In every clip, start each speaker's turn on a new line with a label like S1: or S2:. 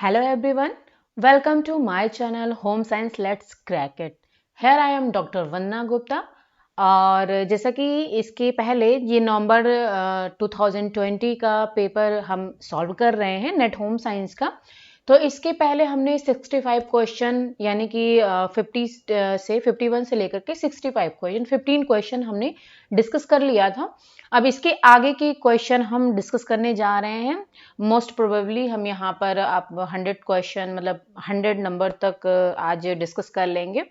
S1: Hello everyone, welcome to my channel Home Science Let's Crack It. Here I am Dr. वंदना गुप्ता। और जैसा कि इसके पहले ये नवंबर 2020 का पेपर हम सॉल्व कर रहे हैं नेट होम साइंस का। तो इसके पहले हमने 65 क्वेश्चन यानी कि 50 से 51 से लेकर के 65 क्वेश्चन 15 क्वेश्चन हमने डिस्कस कर लिया था। अब इसके आगे के क्वेश्चन हम डिस्कस करने जा रहे हैं। मोस्ट प्रोबेबली हम यहाँ पर आप 100 क्वेश्चन मतलब 100 नंबर तक आज डिस्कस कर लेंगे।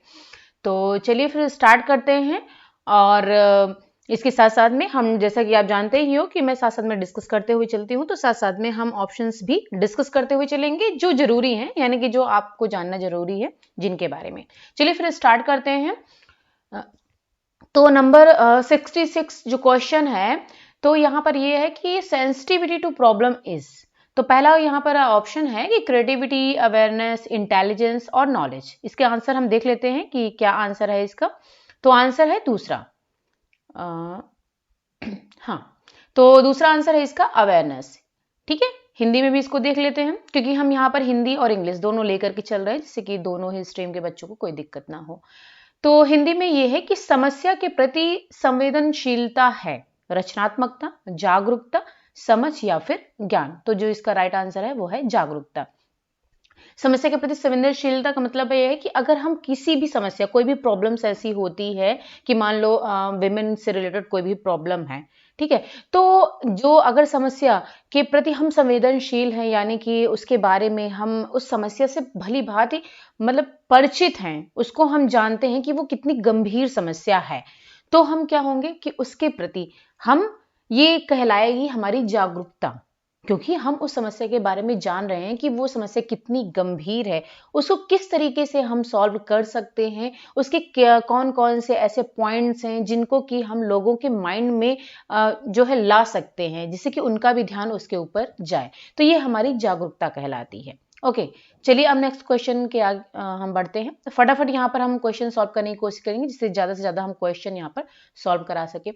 S1: तो चलिए फिर स्टार्ट करते हैं। और इसके साथ साथ में हम जैसा कि आप जानते ही हो कि मैं साथ साथ में डिस्कस करते हुए चलती हूँ, तो साथ साथ में हम ऑप्शंस भी डिस्कस करते हुए चलेंगे जो जरूरी हैं, यानी कि जो आपको जानना जरूरी है जिनके बारे में। चलिए फिर स्टार्ट करते हैं। तो नंबर 66 जो क्वेश्चन है, तो यहाँ पर ये है कि सेंसिटिविटी टू प्रॉब्लम इज। तो पहला यहाँ पर ऑप्शन है कि क्रिएटिविटी, अवेयरनेस, इंटेलिजेंस और नॉलेज। इसके आंसर हम देख लेते हैं कि क्या आंसर है इसका। तो आंसर है दूसरा। हाँ, तो दूसरा आंसर है इसका अवेयरनेस। ठीक है, हिंदी में भी इसको देख लेते हैं क्योंकि हम यहाँ पर हिंदी और इंग्लिश दोनों लेकर के चल रहे हैं, जिससे कि दोनों ही स्ट्रीम के बच्चों को कोई दिक्कत ना हो। तो हिंदी में यह है कि समस्या के प्रति संवेदनशीलता है रचनात्मकता, जागरूकता, समझ या फिर ज्ञान। तो जो इसका राइट आंसर है वो है जागरूकता। समस्या के प्रति संवेदनशीलता का मतलब यह है कि अगर हम किसी भी समस्या, कोई भी प्रॉब्लम्स ऐसी होती है कि मान लो विमेन से रिलेटेड कोई भी प्रॉब्लम है, ठीक है, तो जो अगर समस्या के प्रति हम संवेदनशील हैं, यानी कि उसके बारे में हम उस समस्या से भली भांति मतलब परिचित हैं, उसको हम जानते हैं कि वो कितनी गंभीर समस्या है, तो हम क्या होंगे कि उसके प्रति हम, ये कहलाएगी हमारी जागरूकता, क्योंकि हम उस समस्या के बारे में जान रहे हैं कि वो समस्या कितनी गंभीर है, उसको किस तरीके से हम सॉल्व कर सकते हैं, उसके कौन कौन से ऐसे पॉइंट्स हैं जिनको कि हम लोगों के माइंड में जो है ला सकते हैं, जिससे कि उनका भी ध्यान उसके ऊपर जाए। तो ये हमारी जागरूकता कहलाती है। ओके, चलिए अब नेक्स्ट क्वेश्चन के आगे हम बढ़ते हैं। तो फटाफट यहाँ पर हम क्वेश्चन सॉल्व करने की कोशिश करेंगे, जिससे ज्यादा से ज्यादा हम क्वेश्चन यहाँ पर सॉल्व करा सके।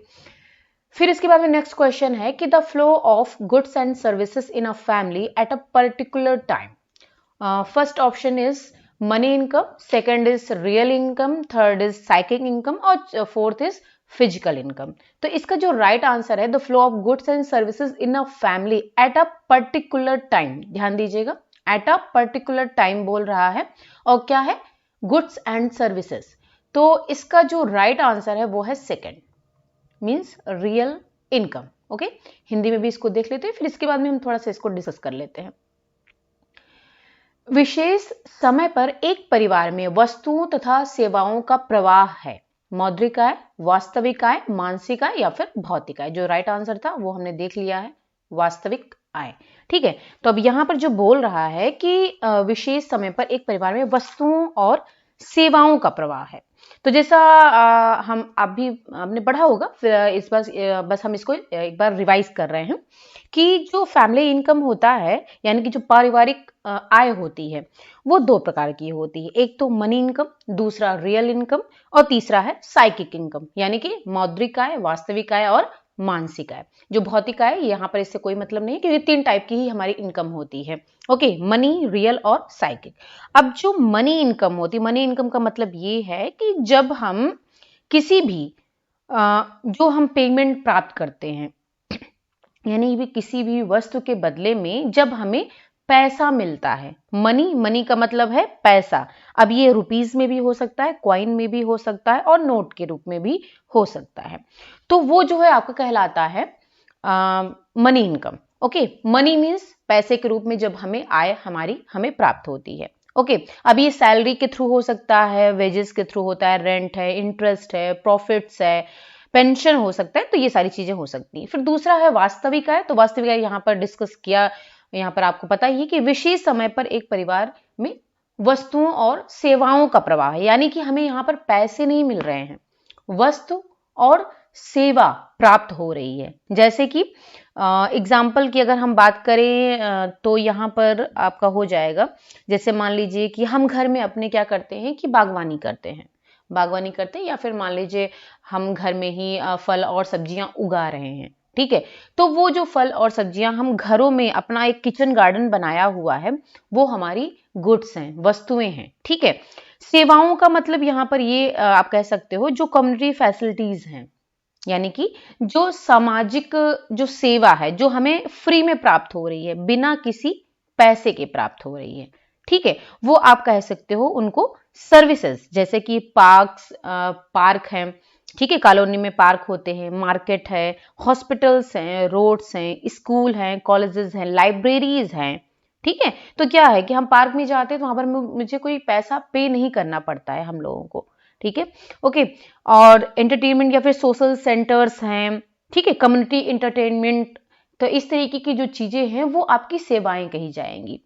S1: फिर इसके बाद में नेक्स्ट क्वेश्चन है कि the flow of goods and services in a family at a particular time. First option is money income, second is real income, third is psychic income और फोर्थ इज फिजिकल इनकम। तो इसका जो right answer है the flow of goods and services in a family at a particular time. ध्यान दीजिएगा, at a particular time बोल रहा है, और क्या है, गुड्स एंड सर्विसेज। तो इसका जो राइट आंसर है वो है second, means real income. Okay, Hindi में भी इसको देख लेते हैं, फिर इसके बाद में हम थोड़ा सा इसको डिस्कस कर लेते हैं। विशेष समय पर एक परिवार में वस्तुओं तथा सेवाओं का प्रवाह है। मौद्रिक आय, वास्तविक आय, मानसिक आय या फिर भौतिक आय। जो राइट आंसर था वो हमने देख लिया है, वास्तविक आय। ठीक है, तो अब यहां पर जो बोल रहा है कि विशेष समय पर एक परिवार में वस्तुओं और सेवाओं का प्रवाह है। तो जैसा हम अभी आपने पढ़ा होगा, इस बार बस हम इसको एक बार रिवाइज कर रहे हैं कि जो फैमिली इनकम होता है, यानी कि जो पारिवारिक आय होती है, वो दो प्रकार की होती है। एक तो मनी इनकम, दूसरा रियल इनकम और तीसरा है साइकिक इनकम, यानी कि मौद्रिक आय, वास्तविक आय और मानसिक आय। जो भौतिक आय यहाँ पर इससे कोई मतलब नहीं है, क्योंकि तीन टाइप की ही हमारी इनकम होती है। ओके, मनी, रियल और साइकिक। अब जो मनी इनकम होती है, मनी इनकम का मतलब ये है कि जब हम किसी भी जो हम पेमेंट प्राप्त करते हैं, यानी भी किसी भी वस्तु के बदले में जब हमें पैसा मिलता है, मनी, मनी का मतलब है पैसा। अब ये रुपीस में भी हो सकता है, कॉइन में भी हो सकता है और नोट के रूप में भी हो सकता है। तो वो जो है आपका कहलाता है money income. Okay, money means पैसे के रूप में जब हमें आय हमें प्राप्त होती है। ओके, अब ये सैलरी के थ्रू हो सकता है, वेजेस के थ्रू होता है, रेंट है, इंटरेस्ट है, प्रॉफिट्स है, पेंशन हो सकता है, तो ये सारी चीजें हो सकती हैं। फिर दूसरा है वास्तविक आय। तो वास्तविक आय यहाँ पर डिस्कस किया, यहाँ पर आपको पता ही कि विशेष समय पर एक परिवार में वस्तुओं और सेवाओं का प्रवाह है, यानी कि हमें यहाँ पर पैसे नहीं मिल रहे हैं, वस्तु और सेवा प्राप्त हो रही है। जैसे कि एग्जाम्पल की अगर हम बात करें तो यहाँ पर आपका हो जाएगा, जैसे मान लीजिए कि हम घर में अपने क्या करते हैं कि बागवानी करते हैं, या फिर मान लीजिए हम घर में ही फल और सब्जियां उगा रहे हैं, ठीक है। तो वो जो फल और सब्जियां हम घरों में अपना एक किचन गार्डन बनाया हुआ है, वो हमारी गुड्स हैं, वस्तुएं हैं, ठीक है। सेवाओं का मतलब यहाँ पर ये आप कह सकते हो जो कम्युनिटी फैसिलिटीज हैं, यानी कि जो सामाजिक जो सेवा है जो हमें फ्री में प्राप्त हो रही है, बिना किसी पैसे के प्राप्त हो रही है, ठीक है, वो आप कह सकते हो उनको सर्विसेज। जैसे कि पार्क हैं, ठीक है, कॉलोनी में पार्क होते हैं, मार्केट है, हॉस्पिटल्स हैं, रोड्स हैं, स्कूल हैं, कॉलेजेस हैं, लाइब्रेरीज हैं, ठीक है। तो क्या है कि हम पार्क में जाते हैं तो वहां पर मुझे कोई पैसा पे नहीं करना पड़ता है हम लोगों को, ठीक है, ओके। और एंटरटेनमेंट या फिर सोशल सेंटर्स हैं, ठीक है, कम्युनिटी इंटरटेनमेंट। तो इस तरीके की जो चीजें हैं वो आपकी सेवाएं कही जाएंगी,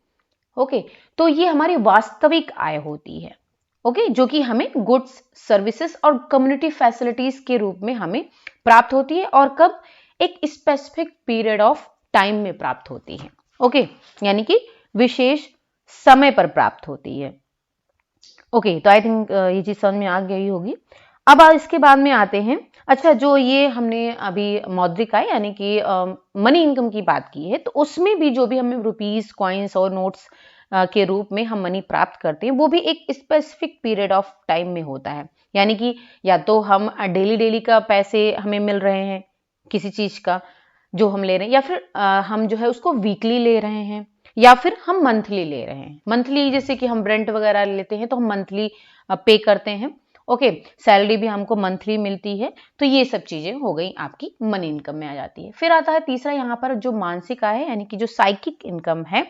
S1: ओके। तो ये हमारी वास्तविक आय होती है, ओके, जो कि हमें गुड्स, सर्विसेज और कम्युनिटी फैसिलिटीज के रूप में हमें प्राप्त होती है, और कब, एक स्पेसिफिक पीरियड ऑफ टाइम में प्राप्त होती है, ओके, यानी कि विशेष समय पर प्राप्त होती है, ओके। तो आई थिंक ये चीज समझ में आ गई होगी। अब इसके बाद में आते हैं, अच्छा, जो ये हमने अभी मौद्रिक आय यानी कि मनी इनकम की बात की है, तो उसमें भी जो भी हमें रुपीस, कॉइन्स और नोट्स के रूप में हम मनी प्राप्त करते हैं, वो भी एक स्पेसिफिक पीरियड ऑफ टाइम में होता है। यानी कि या तो हम डेली डेली का पैसे हमें मिल रहे हैं किसी चीज का जो हम ले रहे हैं, या फिर हम जो है उसको वीकली ले रहे हैं, या फिर हम मंथली ले रहे हैं। मंथली जैसे कि हम रेंट वगैरह लेते हैं तो हम मंथली पे करते हैं, ओके। सैलरी भी हमको मंथली मिलती है। तो ये सब चीजें हो गई आपकी मनी इनकम में आ जाती है। फिर आता है तीसरा यहाँ पर जो मानसिक आय है, यानी कि जो साइकिक इनकम है,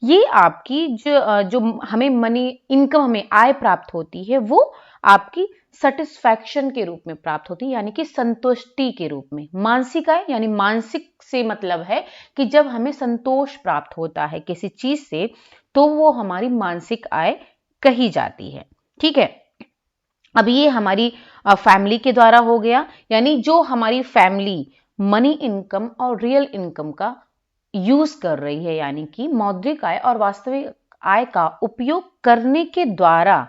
S1: ये आपकी जो हमें मनी इनकम, हमें आय प्राप्त होती है, वो आपकी सेटिस्फैक्शन के रूप में प्राप्त होती है, यानी कि संतुष्टि के रूप में। मानसिक आय यानी मानसिक से मतलब है कि जब हमें संतोष प्राप्त होता है किसी चीज से, तो वो हमारी मानसिक आय कही जाती है, ठीक है। अब ये हमारी फैमिली के द्वारा हो गया, यानी जो हमारी फैमिली मनी इनकम और रियल इनकम का यूज कर रही है, यानी कि मौद्रिक आय और वास्तविक आय का उपयोग करने के द्वारा,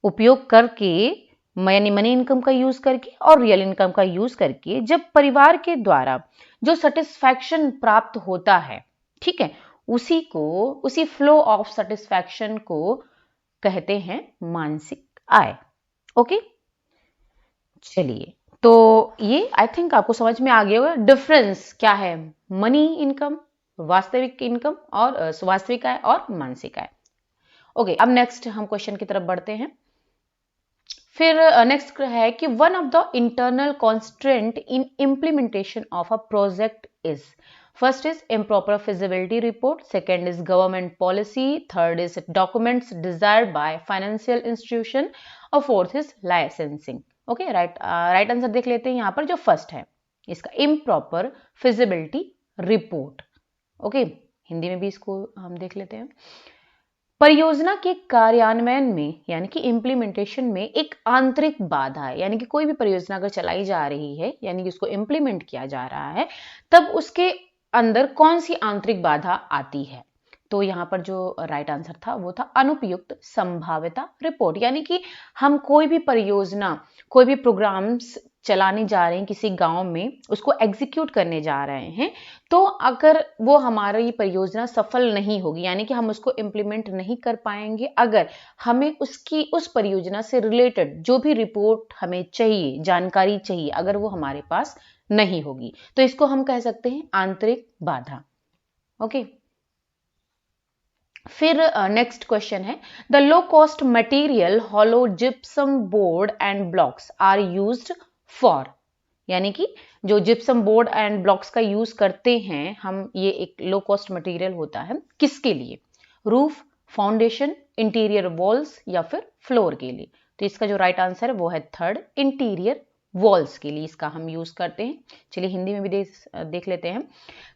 S1: उपयोग करके, यानी मनी इनकम का यूज करके और रियल इनकम का यूज करके, जब परिवार के द्वारा जो सेटिस्फैक्शन प्राप्त होता है, ठीक है, उसी फ्लो ऑफ सेटिस्फैक्शन को कहते हैं मानसिक आय, ओके। चलिए, तो ये आई थिंक आपको समझ में आ गया होगा डिफरेंस क्या है मनी इनकम, वास्तविक इनकम और वास्तविक आय और मानसिक आय, ओके। अब नेक्स्ट हम क्वेश्चन की तरफ बढ़ते हैं। फिर नेक्स्ट है कि one of the internal constraint in implementation of a project is, first is improper feasibility report, second is government policy, third is documents desired by financial institution, और fourth is licensing, okay. Right answer देख लेते हैं यहाँ पर जो first है इसका, improper feasibility report, okay. Hindi में भी इसको हम देख लेते हैं। परियोजना के कार्यान्वयन में, यानी कि इम्प्लीमेंटेशन में, एक आंतरिक बाधा है, यानी कि कोई भी परियोजना अगर चलाई जा रही है, यानी कि उसको इम्प्लीमेंट किया जा रहा है, तब उसके अंदर कौन सी आंतरिक बाधा आती है। तो यहाँ पर जो राइट आंसर था वो था अनुपयुक्त संभाव्यता रिपोर्ट, यानी कि हम कोई भी परियोजना, कोई भी प्रोग्राम्स चलाने जा रहे हैं किसी गांव में, उसको एग्जीक्यूट करने जा रहे हैं, तो अगर वो हमारी परियोजना सफल नहीं होगी, यानी कि हम उसको इम्प्लीमेंट नहीं कर पाएंगे, अगर हमें उस परियोजना से रिलेटेड जो भी रिपोर्ट हमें चाहिए, जानकारी चाहिए, अगर वो हमारे पास नहीं होगी, तो इसको हम कह सकते हैं आंतरिक बाधा, ओके। फिर नेक्स्ट क्वेश्चन है, the low cost material hollow gypsum board and blocks are used for, यानी कि जो जिप्सम बोर्ड एंड ब्लॉक्स का यूज करते हैं हम, ये एक लो कॉस्ट मटेरियल होता है, किसके लिए, रूफ, फाउंडेशन, इंटीरियर वॉल्स या फिर फ्लोर के लिए। तो इसका जो राइट आंसर है वो है थर्ड, इंटीरियर वॉल्स के लिए इसका हम यूज करते हैं। चलिए हिंदी में भी देख लेते हैं।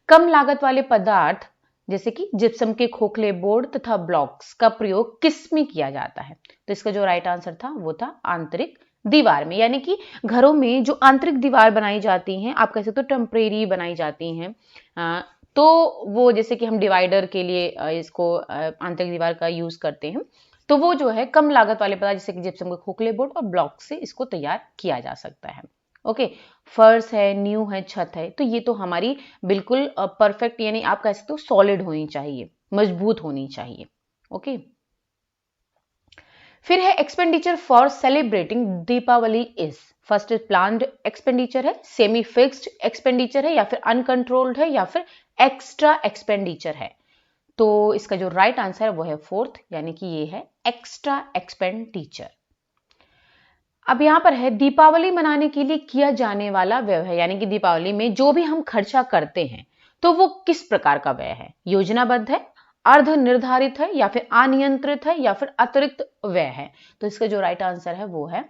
S1: कम लागत वाले पदार्थ जैसे कि जिप्सम के खोखले बोर्ड तथा ब्लॉक्स का प्रयोग किस में किया जाता है, तो इसका जो राइट आंसर था वो था आंतरिक दीवार में, यानी कि घरों में जो आंतरिक दीवार बनाई जाती हैं, आप कह सकते हो टेम्परेरी बनाई जाती हैं, तो वो जैसे कि हम डिवाइडर के लिए इसको आंतरिक दीवार का यूज करते हैं, तो वो जो है कम लागत वाले पदार्थ जैसे कि जिप्सम के खोखले बोर्ड और ब्लॉक से इसको तैयार किया जा सकता है, ओके, फर्श है, नींव है, छत है, तो ये तो हमारी बिल्कुल परफेक्ट, यानी आप कह सकते हो सॉलिड होनी चाहिए, मजबूत होनी चाहिए। ओके, फिर है expenditure for celebrating Deepavali is, first planned expenditure है, सेमी फिक्स्ड एक्सपेंडिचर है, या फिर अनकंट्रोल्ड है, या फिर एक्स्ट्रा एक्सपेंडिचर है। तो इसका जो राइट आंसर है वो है फोर्थ, यानी कि ये है एक्स्ट्रा एक्सपेंडिचर। अब यहां पर है दीपावली मनाने के लिए किया जाने वाला व्यय है, यानी कि दीपावली में जो भी हम खर्चा करते हैं तो वो किस प्रकार का व्यय है, योजनाबद्ध है, अर्ध निर्धारित है, या फिर अनियंत्रित है, या फिर अतिरिक्त व्यय है। तो इसका जो राइट आंसर है वो है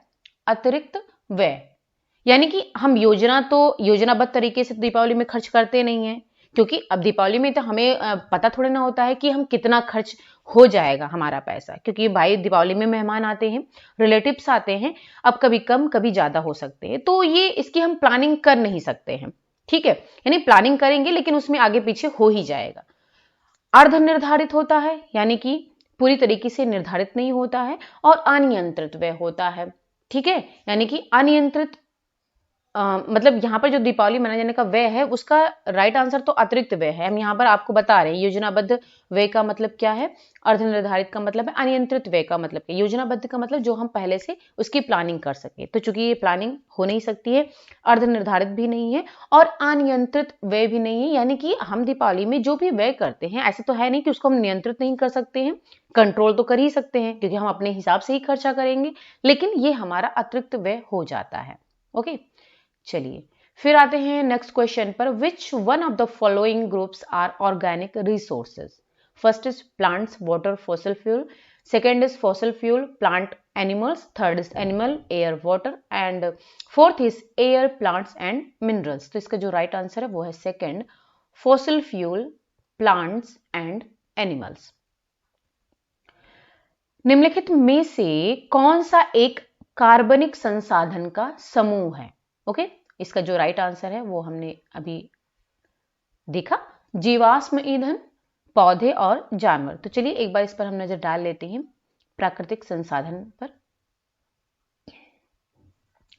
S1: अतिरिक्त व्यय, यानी कि हम योजनाबद्ध तरीके से दीपावली में खर्च करते नहीं है, क्योंकि अब दीपावली में तो हमें पता थोड़ा ना होता है कि हम कितना खर्च हो जाएगा हमारा पैसा, क्योंकि भाई दीपावली में मेहमान आते हैं, रिलेटिव्स आते हैं, अब कभी कम कभी ज्यादा हो सकते हैं, तो ये इसकी हम प्लानिंग कर नहीं सकते हैं। ठीक है, यानी प्लानिंग करेंगे लेकिन उसमें आगे पीछे हो ही जाएगा। अर्ध निर्धारित होता है, यानी कि पूरी तरीके से निर्धारित नहीं होता है, और अनियंत्रित व्यय होता है। ठीक है, यानी कि अनियंत्रित मतलब यहाँ पर जो दीपावली मनाए जाने का व्यय है उसका राइट आंसर तो अतिरिक्त व्यय है। हम यहाँ पर आपको बता रहे हैं योजनाबद्ध व्यय का मतलब क्या है, अर्ध निर्धारित का मतलब है, अनियंत्रित व्यय का मतलब क्या, योजनाबद्ध का मतलब जो हम पहले से उसकी प्लानिंग कर सके, तो चूंकि ये प्लानिंग हो नहीं सकती है, अर्ध निर्धारित भी नहीं है और अनियंत्रित व्यय भी नहीं है, यानी कि हम दीपावली में जो भी व्यय करते हैं ऐसा तो है नहीं कि उसको हम नियंत्रित नहीं कर सकते हैं, कंट्रोल तो कर ही सकते हैं क्योंकि हम अपने हिसाब से ही खर्चा करेंगे, लेकिन ये हमारा अतिरिक्त व्यय हो जाता है। ओके, चलिए फिर आते हैं नेक्स्ट क्वेश्चन पर, which one of the following groups are organic resources, first is plants, water, fossil fuel, second is fossil fuel, plant, animals, third is animal, air, water, and fourth is air, plants and minerals. तो इसका जो right answer है वो है second, fossil fuel, plants and animals. निम्नलिखित में से कौन सा एक कार्बनिक संसाधन का समूह है? ओके, इसका जो राइट आंसर है वो हमने अभी देखा, जीवाश्म ईंधन, पौधे और जानवर। तो चलिए एक बार इस पर हम नजर डाल लेते हैं, प्राकृतिक संसाधन पर,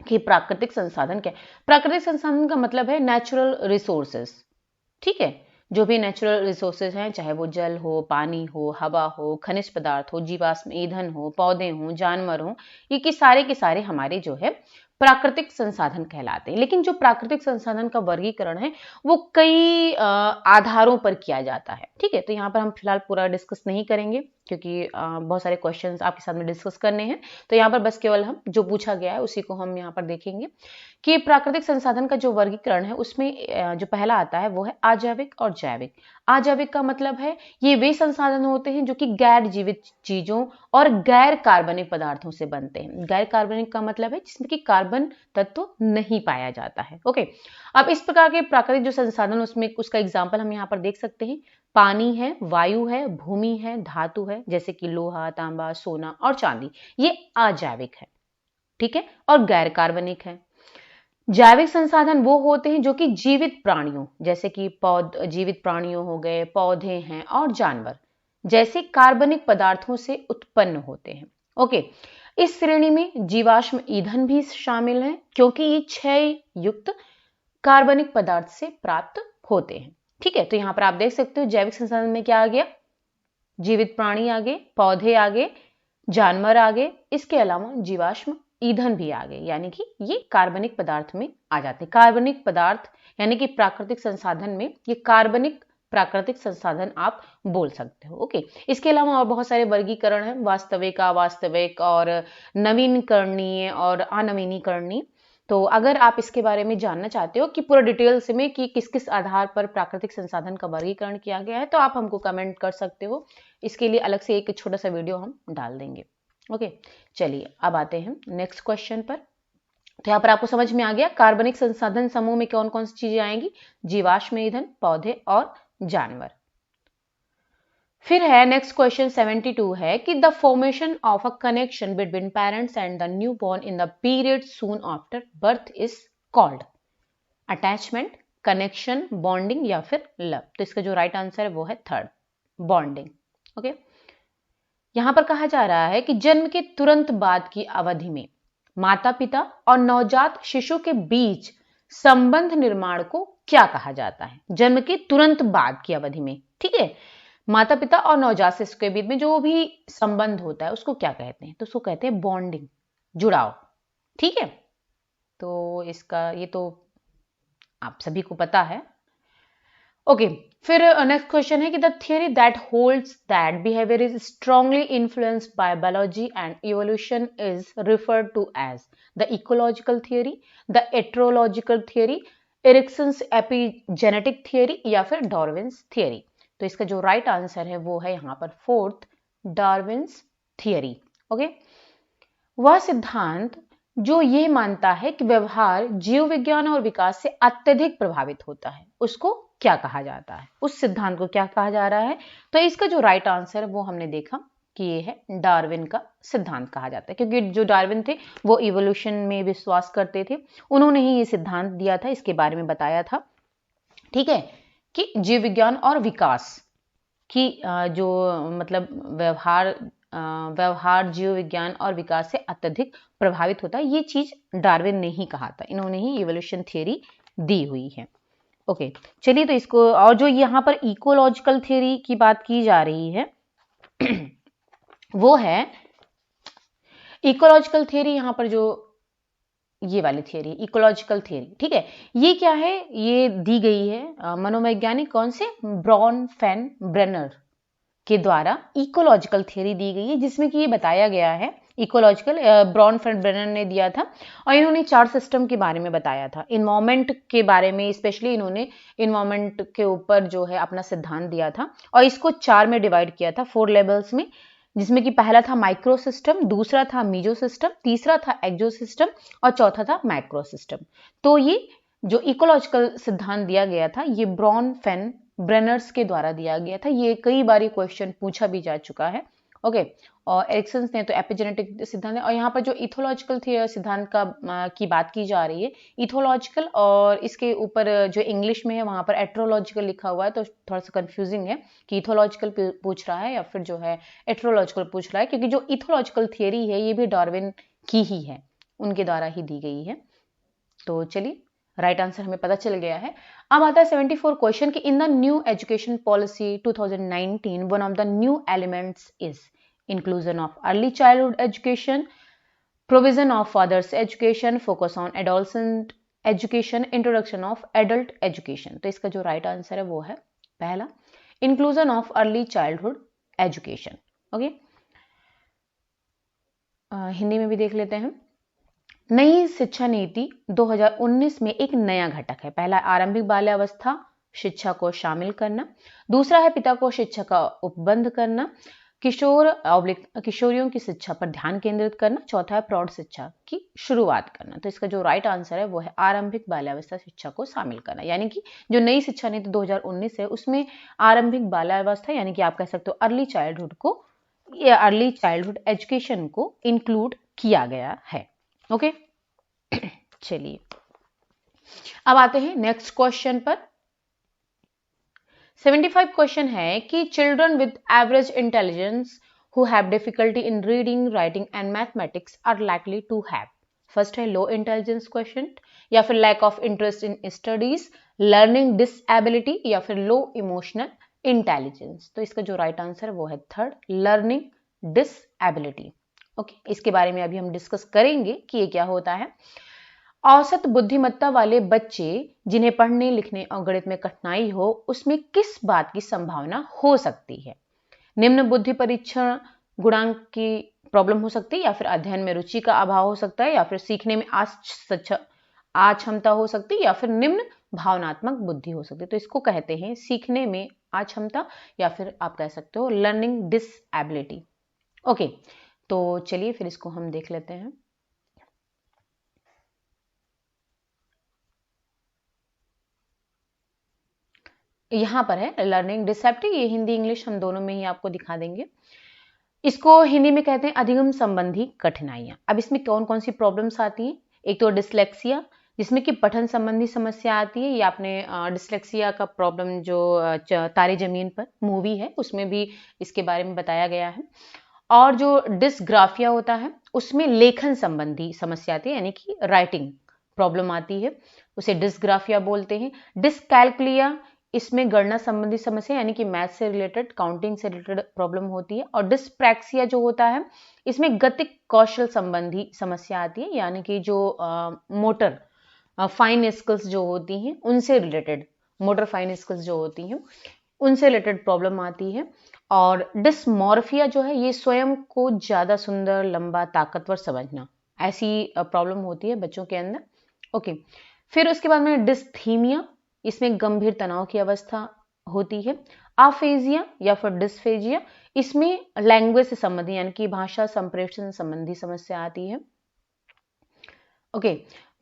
S1: कि प्राकृतिक संसाधन क्या है। प्राकृतिक संसाधन का मतलब है नेचुरल रिसोर्सेस। ठीक है, जो भी नेचुरल रिसोर्सेज हैं, चाहे वो जल हो, पानी हो, हवा हो, खनिज पदार्थ हो, जीवाश्म ईंधन हो, पौधे हो, जानवर हो, ये कि सारे के सारे हमारे जो है प्राकृतिक संसाधन कहलाते हैं। लेकिन जो प्राकृतिक संसाधन का वर्गीकरण है वो कई आधारों पर किया जाता है। ठीक है, तो यहाँ पर हम फिलहाल पूरा डिस्कस नहीं करेंगे क्योंकि बहुत सारे क्वेश्चंस आपके साथ में डिस्कस करने हैं, तो यहाँ पर बस केवल हम जो पूछा गया है उसी को हम यहाँ पर देखेंगे कि प्राकृतिक संसाधन का जो वर्गीकरण है उसमें जो पहला आता है वो है अजैविक और जैविक। अजैविक का मतलब है ये वे संसाधन होते हैं जो कि गैर जीवित चीजों और गैर कार्बनिक पदार्थों से बनते हैं। गैर कार्बनिक का मतलब है जिसमें कि कार्बन तत्व नहीं पाया जाता है। ओके, अब इस प्रकार के प्राकृतिक जो संसाधन उसमें उसका एग्जाम्पल हम यहाँ पर देख सकते हैं, पानी है, वायु है, भूमि है, धातु है, जैसे कि लोहा, तांबा, सोना और चांदी, ये अजैविक है। ठीक है, और गैर कार्बनिक है। जैविक संसाधन वो होते हैं जो कि जीवित प्राणियों, जैसे कि जीवित प्राणियों हो गए, पौधे हैं और जानवर जैसे कार्बनिक पदार्थों से उत्पन्न होते हैं। ओके, इस श्रेणी में जीवाश्म ईंधन भी शामिल है क्योंकि ये क्षय युक्त कार्बनिक पदार्थ से प्राप्त होते हैं। ठीक है, तो यहां पर आप देख सकते हो जैविक संसाधन में क्या आ गया, जीवित प्राणी आगे, पौधे आगे, जानवर आगे, इसके अलावा जीवाश्म ईंधन भी आ गए, यानी कि ये कार्बनिक पदार्थ में आ जाते हैं। कार्बनिक पदार्थ यानी कि प्राकृतिक संसाधन में ये कार्बनिक प्राकृतिक संसाधन आप बोल सकते हो। ओके, इसके अलावा और बहुत सारे वर्गीकरण हैं, वास्तविक, अवास्तविक और नवीनकरणीय और अनवीनीकरणीय। तो अगर आप इसके बारे में जानना चाहते हो कि पूरा डिटेल्स में कि किस किस आधार पर प्राकृतिक संसाधन का वर्गीकरण किया गया है तो आप हमको कमेंट कर सकते हो, इसके लिए अलग से एक छोटा सा वीडियो हम डाल देंगे। ओके, चलिए अब आते हैं नेक्स्ट क्वेश्चन पर। तो यहाँ पर आपको समझ में आ गया कार्बनिक संसाधन समूह में कौन कौन सी चीजें आएंगी, जीवाश्म ईंधन, पौधे और जानवर। फिर है नेक्स्ट क्वेश्चन 72 है कि the formation of a connection between parents and the new born in the period soon after birth is called attachment, connection, bonding या फिर लव। तो इसका जो राइट आंसर है वो है थर्ड, बॉन्डिंग। ओके, यहां पर कहा जा रहा है कि जन्म के तुरंत बाद की अवधि में माता पिता और नवजात शिशु के बीच संबंध निर्माण को क्या कहा जाता है? जन्म के तुरंत बाद की अवधि में, ठीक है, माता पिता और नवजात शिशु के बीच में जो भी संबंध होता है उसको क्या कहते हैं? तो उसको कहते हैं बॉन्डिंग, जुड़ाव, ठीक है। तो इसका ये तो आप सभी को पता है। ओके, फिर नेक्स्ट क्वेश्चन है कि the theory that holds that behaviour is strongly influenced by biology and evolution is referred to as the ecological theory, the ethological theory, Erikson's epigenetic theory या फिर डार्विन्स थियरी। तो इसका जो right answer है वो है यहाँ पर फोर्थ, डार्विन्स थियरी। ओके, वह सिद्धांत जो ये मानता है कि व्यवहार जीव विज्ञान और विकास से अत्यधिक प्रभावित होता है उसको क्या कहा जाता है? उस सिद्धांत को क्या कहा जा रहा है? तो इसका जो राइट आंसर है वो हमने देखा कि ये है डार्विन का सिद्धांत कहा जाता है, क्योंकि जो डार्विन थे वो इवोल्यूशन में विश्वास करते थे, उन्होंने ही ये सिद्धांत दिया था, इसके बारे में बताया था, ठीक है, कि जीव विज्ञान और विकास की जो मतलब व्यवहार जीव विज्ञान और विकास से अत्यधिक प्रभावित होता है, ये चीज डार्विन ने ही कहा था, इन्होंने ही इवोल्यूशन थियरी दी हुई है। ओके, चलिए, तो इसको, और जो यहाँ पर इकोलॉजिकल थियरी की बात की जा रही है वो है इकोलॉजिकल थियरी, यहाँ पर जो ये वाली थियरी इकोलॉजिकल थियरी, ठीक है, ये क्या है? ये दी गई है मनोवैज्ञानिक कौन से, ब्रॉनफेन ब्रेनर के द्वारा इकोलॉजिकल थियरी दी गई है, जिसमें कि ये बताया गया है, इकोलॉजिकल ब्रॉनफेन ब्रेनर ने दिया था, और इन्होंने 4 सिस्टम के बारे में बताया था, इन्वायरमेंट के बारे में, स्पेशली इन्होंने इन्वायरमेंट के ऊपर जो है अपना सिद्धांत दिया था, और इसको 4 में डिवाइड किया था, 4 लेवल्स में, जिसमें कि पहला था माइक्रो सिस्टम, दूसरा था मीजो सिस्टम, तीसरा था एक्सो सिस्टम और चौथा था मैक्रो सिस्टम। तो ये जो इकोलॉजिकल सिद्धांत दिया गया था ये ब्रॉनफेन ब्रेनर्स के द्वारा दिया गया था, ये कई बार क्वेश्चन पूछा भी जा चुका है। ओके, और एरिक्सन ने तो एपिजेनेटिक सिद्धांत है, और यहाँ पर जो इथोलॉजिकल सिद्धांत की बात की जा रही है, इथोलॉजिकल, और इसके ऊपर जो इंग्लिश में है वहां पर एट्रोलॉजिकल लिखा हुआ है, तो थोड़ा सा कंफ्यूजिंग है कि इथोलॉजिकल पूछ रहा है या फिर जो है एट्रोलॉजिकल पूछ रहा है, क्योंकि जो इथोलॉजिकल थियरी है ये भी डार्विन की ही है, उनके द्वारा ही दी गई है। तो चलिए, राइट आंसर हमें पता चल गया है। अब आता है 74 क्वेश्चन कि in the new education policy 2019 one of the new elements is inclusion of early childhood education, provision of fathers education, focus on adolescent education, introduction of adult education। तो इसका जो राइट आंसर है वो है पहला, inclusion of early childhood education। Okay, Hindi में भी देख लेते हैं। नई शिक्षा नीति 2019 में एक नया घटक है, पहला आरंभिक बाल्यावस्था शिक्षा को शामिल करना, दूसरा है पिता को शिक्षा का उपबंध करना, किशोरियों की शिक्षा पर ध्यान केंद्रित करना, चौथा है प्रौढ़ शिक्षा की शुरुआत करना। तो इसका जो राइट आंसर है वो है आरंभिक बाल्यावस्था शिक्षा को शामिल करना, यानी कि जो नई शिक्षा नीति 2019 है उसमें आरंभिक बाल्यावस्था यानी कि आप कह सकते हो अर्ली चाइल्डहुड को या अर्ली चाइल्डहुड एजुकेशन को इंक्लूड किया गया है। ओके, चलिए अब आते हैं नेक्स्ट क्वेश्चन पर। 75 क्वेश्चन है कि children with average intelligence who have difficulty in reading, writing and mathematics are likely to have, first है लो इंटेलिजेंस क्वेश्चन, या फिर lack of interest in studies, learning disability, या फिर लो इमोशनल इंटेलिजेंस। तो इसका जो राइट आंसर है वो है थर्ड, लर्निंग डिसएबिलिटी। ओके, इसके बारे में अभी हम डिस्कस करेंगे कि ये क्या होता है। औसत बुद्धिमत्ता वाले बच्चे जिन्हें पढ़ने लिखने और गणित में कठिनाई हो उसमें किस बात की संभावना हो सकती है? निम्न बुद्धि परीक्षण गुणांक की प्रॉब्लम हो सकती है, या फिर अध्ययन में रुचि का अभाव हो सकता है, या फिर सीखने में अक्षमता हो सकती है, या फिर निम्न भावनात्मक बुद्धि हो सकती है। तो इसको कहते हैं सीखने में अक्षमता, या फिर आप कह सकते हो लर्निंग डिसएबिलिटी। ओके, तो चलिए फिर इसको हम देख लेते हैं। यहां पर है लर्निंग डिसएबिलिटी, ये हिंदी इंग्लिश हम दोनों में ही आपको दिखा देंगे। इसको हिंदी में कहते हैं अधिगम संबंधी कठिनाइयां। अब इसमें कौन कौन सी प्रॉब्लम्स आती हैं? एक तो डिसलेक्सिया, जिसमें कि पठन संबंधी समस्या आती है। ये आपने डिसलेक्सिया का प्रॉब्लम जो तारे जमीन पर मूवी है उसमें भी इसके बारे में बताया गया है। और जो डिस्ग्राफिया होता है उसमें लेखन संबंधी समस्या आती है, यानी कि राइटिंग प्रॉब्लम आती है, उसे डिस्ग्राफिया बोलते हैं। डिसकैल्कुलिया, इसमें गणना संबंधी समस्या यानी कि मैथ से रिलेटेड, काउंटिंग से रिलेटेड प्रॉब्लम होती है। और डिस्प्रैक्सिया जो होता है इसमें गतिक कौशल संबंधी समस्या आती है, यानी कि जो मोटर फाइन स्किल्स जो होती हैं उनसे रिलेटेड, मोटर फाइन स्किल्स जो होती हैं उनसे रिलेटेड प्रॉब्लम आती है। और डिस्मॉर्फिया जो है ये स्वयं को ज्यादा सुंदर, लंबा, ताकतवर समझना, ऐसी प्रॉब्लम होती है बच्चों के अंदर। ओके, फिर उसके बाद में डिस्थीमिया, इसमें गंभीर तनाव की अवस्था होती है। आफेजिया या फिर डिस्फेजिया, इसमें लैंग्वेज से संबंधी यानी कि भाषा संप्रेषण संबंधी समस्या आती है। ओके,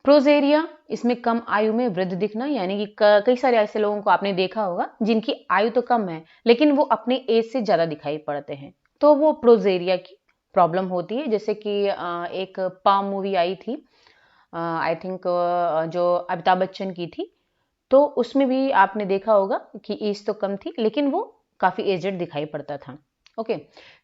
S1: प्रोजेरिया, इसमें कम आयु में वृद्ध दिखना, यानी कि कई सारे ऐसे लोगों को आपने देखा होगा जिनकी आयु तो कम है लेकिन वो अपने एज से ज्यादा दिखाई पड़ते हैं, तो वो प्रोजेरिया की प्रॉब्लम होती है। जैसे कि एक पाम मूवी आई थी, आई थिंक जो अमिताभ बच्चन की थी, तो उसमें भी आपने देखा होगा कि एज तो कम थी लेकिन वो काफी एजेड दिखाई पड़ता था। ओके,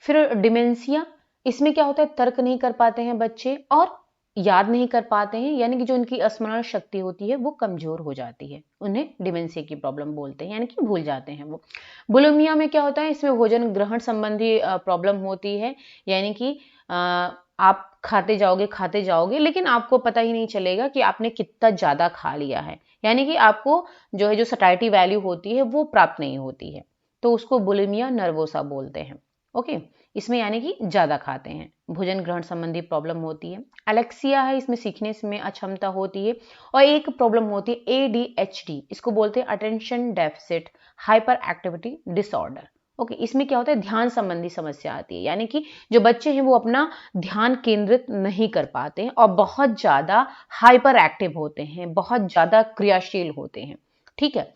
S1: फिर डिमेंशिया, इसमें क्या होता है, तर्क नहीं कर पाते हैं बच्चे और याद नहीं कर पाते हैं, यानी कि जो उनकी स्मरण शक्ति होती है वो कमजोर हो जाती है, उन्हें डिमेंशिया की प्रॉब्लम बोलते हैं, यानी कि भूल जाते हैं वो। बुलिमिया में क्या होता है, इसमें भोजन ग्रहण संबंधी प्रॉब्लम होती है, यानी कि आप खाते जाओगे लेकिन आपको पता ही नहीं चलेगा कि आपने कितना ज्यादा खा लिया है, यानी कि आपको जो है जो सटाइटी वैल्यू होती है वो प्राप्त नहीं होती है, तो उसको बुलिमिया नर्वोसा बोलते हैं। ओके, इसमें यानी कि ज्यादा खाते हैं, भोजन ग्रहण संबंधी प्रॉब्लम होती है। एलेक्सिया है, इसमें सीखने में अक्षमता होती है। और एक प्रॉब्लम होती है ADHD, इसको बोलते हैं attention deficit hyper activity disorder. Okay, इसमें क्या होता है, ध्यान संबंधी समस्या आती है, यानी कि जो बच्चे हैं वो अपना ध्यान केंद्रित नहीं कर पाते हैं और बहुत ज्यादा हाइपर एक्टिव होते हैं, बहुत ज्यादा क्रियाशील होते हैं। ठीक है,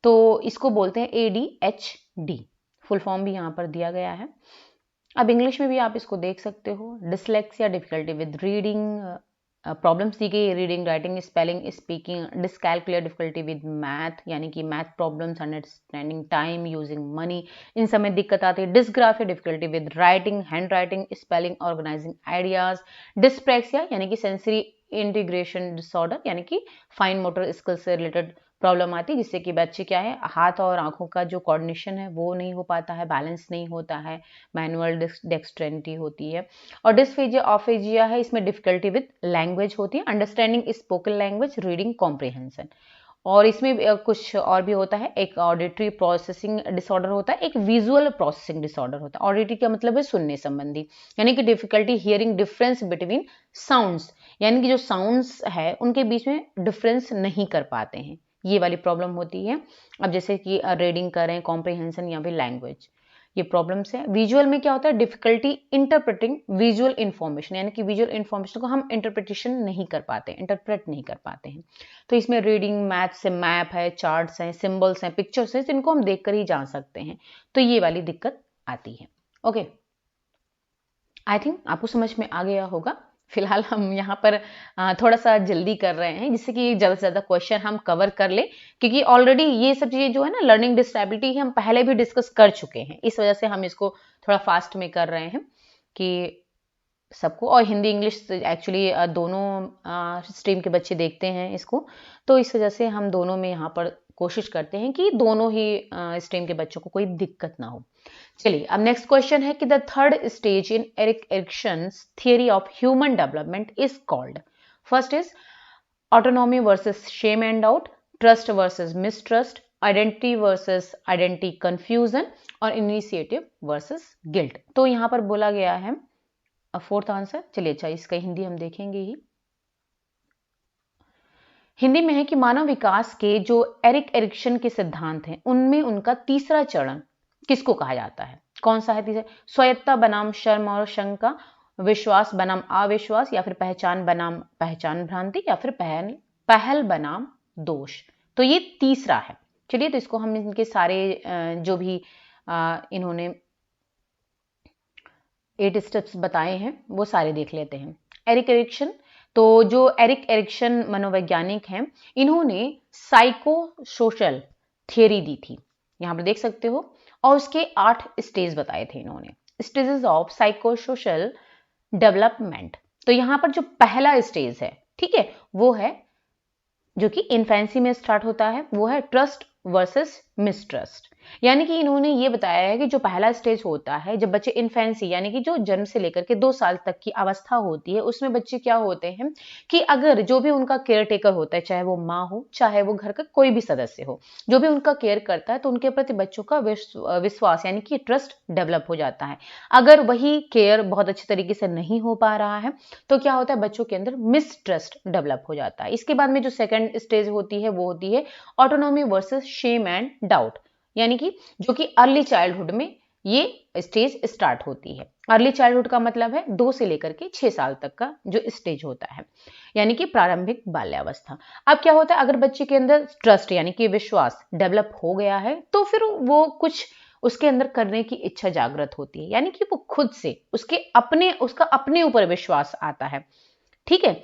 S1: तो इसको बोलते हैं ADHD, फुल फॉर्म भी यहाँ पर दिया गया है। अब इंग्लिश में भी आप इसको देख सकते हो, dyslexia difficulty with reading, problems दी गई, reading, writing, spelling, speaking. Dyscalculia difficulty with math, यानी कि math problems, understanding time, using money, इन सब में दिक्कत आती है। Dysgraphia difficulty with writing, handwriting, spelling, organising ideas. Dyspraxia यानी कि सेंसरी इंटीग्रेशन डिसऑर्डर, यानी कि फाइन मोटर स्किल से रिलेटेड प्रॉब्लम आती है, जिससे कि बच्चे क्या है, हाथ और आंखों का जो कोऑर्डिनेशन है वो नहीं हो पाता है, बैलेंस नहीं होता है, मैनुअल डेक्सट्रेनिटी होती है। और डिस्फेजिया ऑफेजिया है, इसमें डिफिकल्टी विद लैंग्वेज होती है, understanding spoken language, reading comprehension. और इसमें कुछ और भी होता है, एक ऑडिटरी प्रोसेसिंग डिसऑर्डर होता है, एक विजुअल प्रोसेसिंग डिसऑर्डर होता है। ऑडिटरी का मतलब है सुनने संबंधी, यानी कि difficulty hearing difference between sounds, यानी कि जो साउंड्स है उनके बीच में डिफरेंस नहीं कर पाते हैं, ये वाली प्रॉब्लम होती है। अब जैसे कि रीडिंग करें, कॉम्प्रिहेंशन या फिर लैंग्वेज, ये प्रॉब्लम्स है। विजुअल में क्या होता है, डिफिकल्टी इंटरप्रेटिंग विजुअल इंफॉर्मेशन, यानी कि विजुअल इंफॉर्मेशन को हम इंटरप्रिटेशन नहीं कर पाते, इंटरप्रेट नहीं कर पाते हैं। तो इसमें रीडिंग, मैथ से मैप है, चार्ट्स हैं, सिंबल्स हैं, पिक्चर्स हैं, जिनको हम देखकर ही जान सकते हैं, तो ये वाली दिक्कत आती है। ओके, आई थिंक आपको समझ में आ गया होगा। फिलहाल हम यहाँ पर थोड़ा सा जल्दी कर रहे हैं जिससे कि ज़्यादा से ज़्यादा क्वेश्चन हम कवर कर ले, क्योंकि ऑलरेडी ये सब चीज़ें जो है ना, लर्निंग डिसेबिलिटी हम पहले भी डिस्कस कर चुके हैं, इस वजह से हम इसको थोड़ा फास्ट में कर रहे हैं कि सबको। और हिंदी इंग्लिश एक्चुअली दोनों स्ट्रीम के बच्चे देखते हैं इसको, तो इस वजह से हम दोनों में यहाँ पर कोशिश करते हैं कि दोनों ही स्ट्रीम के बच्चों को कोई दिक्कत ना हो। चलिए, अब नेक्स्ट क्वेश्चन है कि the third stage in Erik Erikson's theory of human development is called. First is autonomy versus shame and doubt, trust versus mistrust, identity versus identity confusion, और इनिशिएटिव वर्सेस गिल्ट। तो यहाँ पर बोला गया है fourth answer. चलिए, अच्छा इसका हिंदी हम देखेंगे ही। हिंदी में है कि मानव विकास के जो एरिक एरिक्सन के सिद्धांत हैं उनमें उनका तीसरा चरण किसको कहा जाता है, कौन सा है तीसरा? स्वायत्तता बनाम शर्म और शंका, विश्वास बनाम अविश्वास, या फिर पहचान बनाम पहचान भ्रांति, या फिर पहल बनाम दोष। तो ये तीसरा है। चलिए, तो इसको हम इनके सारे जो भी इन्होंने 8 स्टेप्स बताए हैं वो सारे देख लेते हैं। एरिक एरिक्सन, तो जो एरिक एरिक्सन मनोवैज्ञानिक हैं, इन्होंने साइको सोशल थियरी दी थी, यहां पर देख सकते हो, और उसके 8 स्टेज बताए थे इन्होंने। Stages of psychosocial development. तो यहाँ पर जो पहला स्टेज है, ठीक है, वो है जो कि इन्फेंसी में स्टार्ट होता है, वो है ट्रस्ट वर्सेस मिसट्रस्ट। यानी कि इन्होंने ये बताया है कि जो पहला स्टेज होता है जब बच्चे इन्फेंसी यानी कि जो जन्म से लेकर के 2 साल तक की अवस्था होती है, उसमें बच्चे क्या होते हैं कि अगर जो भी उनका केयर टेकर होता है, चाहे वो माँ हो, चाहे वो घर का कोई भी सदस्य हो, जो भी उनका केयर करता है, तो उनके प्रति बच्चों का विश्वास यानी कि ट्रस्ट डेवलप हो जाता है। अगर वही केयर बहुत अच्छे तरीके से नहीं हो पा रहा है, तो क्या होता है, बच्चों के अंदर मिसट्रस्ट डेवलप हो जाता है। इसके बाद में जो सेकंड स्टेज होती है वो होती है autonomy versus shame and doubt, यानी कि जो कि अर्ली चाइल्डहुड में ये स्टेज स्टार्ट होती है। अर्ली चाइल्डहुड का मतलब है 2 से लेकर के 6 साल तक का जो स्टेज होता है, यानी कि प्रारंभिक बाल्यावस्था। अब क्या होता है, अगर बच्चे के अंदर ट्रस्ट यानी कि विश्वास डेवलप हो गया है, तो फिर वो कुछ उसके अंदर करने की इच्छा जागृत होती है, यानी कि वो खुद से उसका अपने ऊपर विश्वास आता है। ठीक है,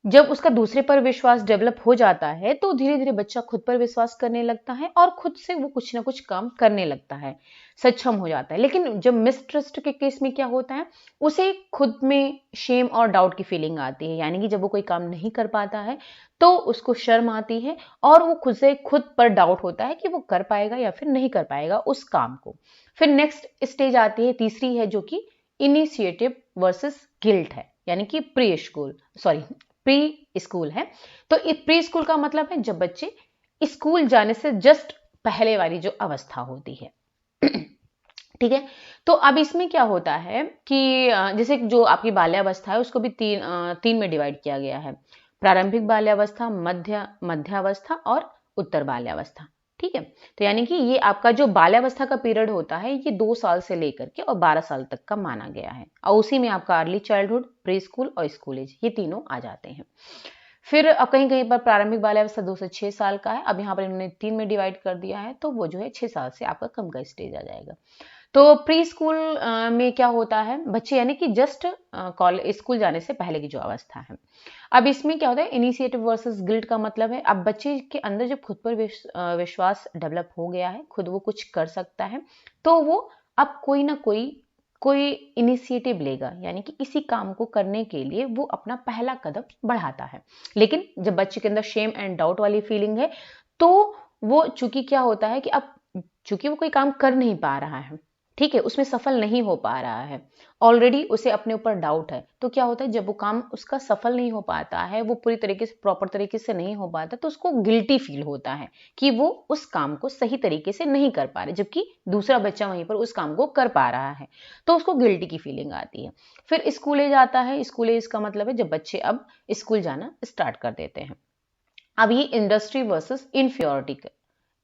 S1: जब उसका दूसरे पर विश्वास डेवलप हो जाता है, तो धीरे धीरे बच्चा खुद पर विश्वास करने लगता है और खुद से वो कुछ ना कुछ काम करने लगता है, सक्षम हो जाता है। लेकिन जब मिसट्रस्ट के केस में क्या होता है, उसे खुद में शेम और डाउट की फीलिंग आती है, यानी कि जब वो कोई काम नहीं कर पाता है तो उसको शर्म आती है और वो खुद पर डाउट होता है कि वो कर पाएगा या फिर नहीं कर पाएगा उस काम को। फिर नेक्स्ट स्टेज आती है, तीसरी है, जो कि इनिशिएटिव वर्सेस गिल्ट है, यानी कि प्री स्कूल है। तो प्री स्कूल का मतलब है जब बच्चे स्कूल जाने से जस्ट पहले वाली जो अवस्था होती है। ठीक है, तो अब इसमें क्या होता है कि जैसे जो आपकी बाल्यावस्था है उसको भी तीन में डिवाइड किया गया है, प्रारंभिक बाल्यावस्था, मध्यावस्था और उत्तर बाल्यावस्था। ठीक है, तो यानी कि ये आपका जो बाल्यावस्था का पीरियड होता है ये 2 साल से लेकर के और 12 साल तक का माना गया है, और उसी में आपका अर्ली चाइल्डहुड, प्री स्कूल और स्कूल एज ये तीनों आ जाते हैं। फिर अब कहीं कहीं पर प्रारंभिक बाल्यावस्था 2 से 6 साल का है, अब यहाँ पर इन्होंने 3 में डिवाइड कर दिया है, तो वो जो है 6 साल से आपका कम का स्टेज आ जाएगा। तो प्री स्कूल में क्या होता है, बच्चे यानी कि जस्ट कॉलेज स्कूल जाने से पहले की जो अवस्था है। अब इसमें क्या होता है, इनिशिएटिव वर्सेस गिल्ट का मतलब है अब बच्चे के अंदर जब खुद पर विश्वास डेवलप हो गया है, खुद वो कुछ कर सकता है, तो वो अब कोई ना कोई इनिशिएटिव लेगा, यानी कि किसी काम को करने के लिए वो अपना पहला कदम बढ़ाता है। लेकिन जब बच्चे के अंदर शेम एंड डाउट वाली फीलिंग है, तो वो चूंकि क्या होता है कि अब चूंकि वो कोई काम कर नहीं पा रहा है, ठीक है, उसमें सफल नहीं हो पा रहा है, ऑलरेडी उसे अपने ऊपर डाउट है, तो क्या होता है जब वो काम उसका सफल नहीं हो पाता है, वो पूरी तरीके से प्रॉपर तरीके से नहीं हो पाता, तो उसको गिल्टी फील होता है कि वो उस काम को सही तरीके से नहीं कर पा रहे, जबकि दूसरा बच्चा वहीं पर उस काम को कर पा रहा है, तो उसको गिल्टी की फीलिंग आती है। फिर स्कूल एज आता है, स्कूल एज का मतलब है जब बच्चे अब स्कूल जाना स्टार्ट कर देते हैं। अब ये इंडस्ट्री वर्सेस इन्फीरियरिटी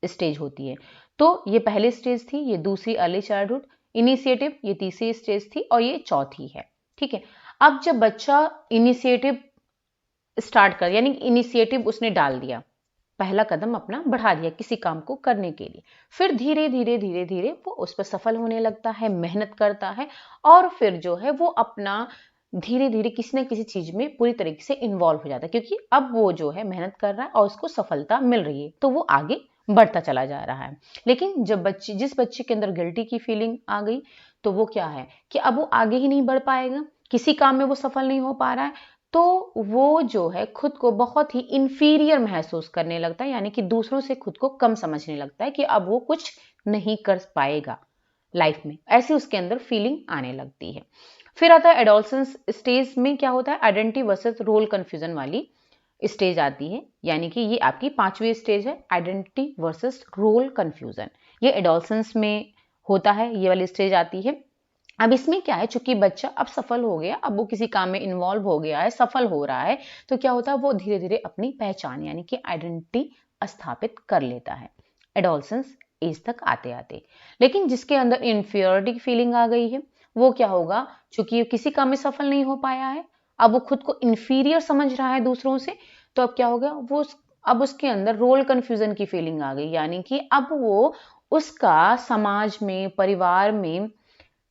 S1: स्टेज होती है। तो ये पहली स्टेज थी, ये दूसरी अर्ली चाइल्डहुड, इनिशिएटिव ये तीसरी स्टेज थी और ये चौथी है। ठीक है, अब जब बच्चा इनिशिएटिव स्टार्ट कर यानी इनिशिएटिव उसने डाल दिया, पहला कदम अपना बढ़ा दिया किसी काम को करने के लिए, फिर धीरे धीरे वो उस पर सफल होने लगता है, मेहनत करता है, और फिर जो है वो अपना धीरे धीरे किसी न किसी चीज में पूरी तरीके से इन्वॉल्व हो जाता है, क्योंकि अब वो जो है मेहनत कर रहा है और उसको सफलता मिल रही है, तो वो आगे बढ़ता चला जा रहा है। लेकिन जब जिस बच्चे के अंदर गिल्टी की फीलिंग आ गई, तो वो क्या है कि अब वो आगे ही नहीं बढ़ पाएगा, किसी काम में वो सफल नहीं हो पा रहा है, तो वो जो है खुद को बहुत ही इंफीरियर महसूस करने लगता है, यानी कि दूसरों से खुद को कम समझने लगता है कि अब वो कुछ नहीं कर पाएगा लाइफ में, ऐसी उसके अंदर फीलिंग आने लगती है। फिर आता है एडोलसेंस स्टेज में क्या होता है, आइडेंटिटी वर्सेस रोल कंफ्यूजन वाली स्टेज आती है, यानी कि ये आपकी 5वीं स्टेज है, आइडेंटिटी वर्सेस रोल कंफ्यूजन। ये एडोलसेंस में होता है, ये वाली स्टेज आती है। अब इसमें क्या है, चूंकि बच्चा अब सफल हो गया, अब वो किसी काम में इन्वॉल्व हो गया है, सफल हो रहा है, तो क्या होता है वो धीरे धीरे अपनी पहचान यानी कि आइडेंटिटी स्थापित कर लेता है एडोलसेंस एज तक आते आते। लेकिन जिसके अंदर इंफीरियरिटी की फीलिंग आ गई है, वो क्या होगा, चूंकि किसी काम में सफल नहीं हो पाया है, अब वो खुद को इंफीरियर समझ रहा है दूसरों से, तो अब क्या होगा, अब उसके अंदर रोल कंफ्यूजन की फीलिंग आ गई, यानी कि अब वो उसका समाज में, परिवार में,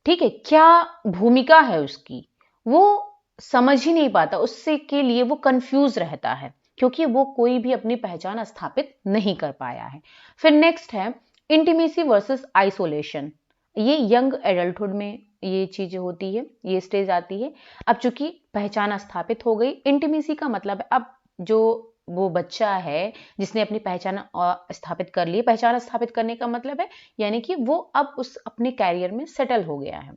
S1: ठीक है, क्या भूमिका है उसकी, वो समझ ही नहीं पाता, उससे के लिए वो कंफ्यूज रहता है, क्योंकि वो कोई भी अपनी पहचान स्थापित नहीं कर पाया है। फिर नेक्स्ट है इंटीमेसी वर्सेस आइसोलेशन। ये यंग एडल्टहुड में ये चीज होती है, ये स्टेज आती है। अब चूंकि पहचान स्थापित हो गई, इंटीमेसी का मतलब है अब जो वो बच्चा है जिसने अपनी पहचान स्थापित कर ली, पहचान स्थापित करने का मतलब है यानी कि वो अब उस अपने कैरियर में सेटल हो गया है।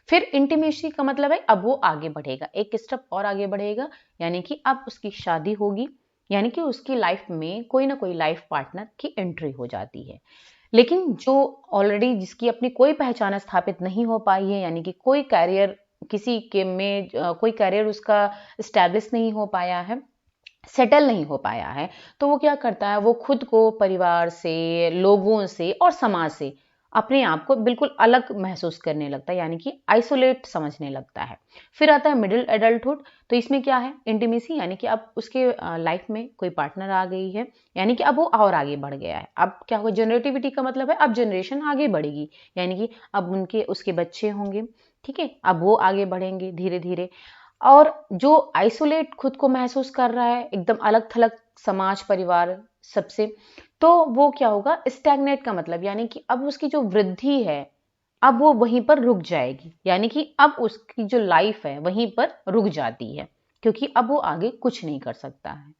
S1: फिर इंटीमेसी का मतलब है अब वो आगे बढ़ेगा, एक स्टेप और आगे बढ़ेगा, यानी कि अब उसकी शादी होगी, यानी कि उसकी लाइफ में कोई ना कोई लाइफ पार्टनर की एंट्री हो जाती है। लेकिन जो ऑलरेडी जिसकी अपनी कोई पहचान स्थापित नहीं हो पाई है, यानी कि कोई कैरियर किसी के में कोई कैरियर उसका स्टैब्लिश नहीं हो पाया है, सेटल नहीं हो पाया है, तो वो क्या करता है, वो खुद को परिवार से, लोगों से और समाज से अपने आप को बिल्कुल अलग महसूस करने लगता है, यानी कि आइसोलेट समझने लगता है। फिर आता है मिडिल एडल्टहुड। तो इसमें क्या है, इंटीमेसी, यानी कि अब उसके लाइफ में कोई पार्टनर आ गई है, यानी कि अब वो और आगे बढ़ गया है। अब क्या होगा, जनरेटिविटी का मतलब है अब जनरेशन आगे बढ़ेगी, यानी कि अब उनके उसके बच्चे होंगे, ठीक है, अब वो आगे बढ़ेंगे धीरे धीरे। और जो आइसोलेट खुद को महसूस कर रहा है, एकदम अलग थलग समाज परिवार सबसे, तो वो क्या होगा, स्टैग्नेट का मतलब यानी कि अब उसकी जो वृद्धि है अब वो वहीं पर रुक जाएगी, यानी कि अब उसकी जो लाइफ है वहीं पर रुक जाती है, क्योंकि अब वो आगे कुछ नहीं कर सकता है।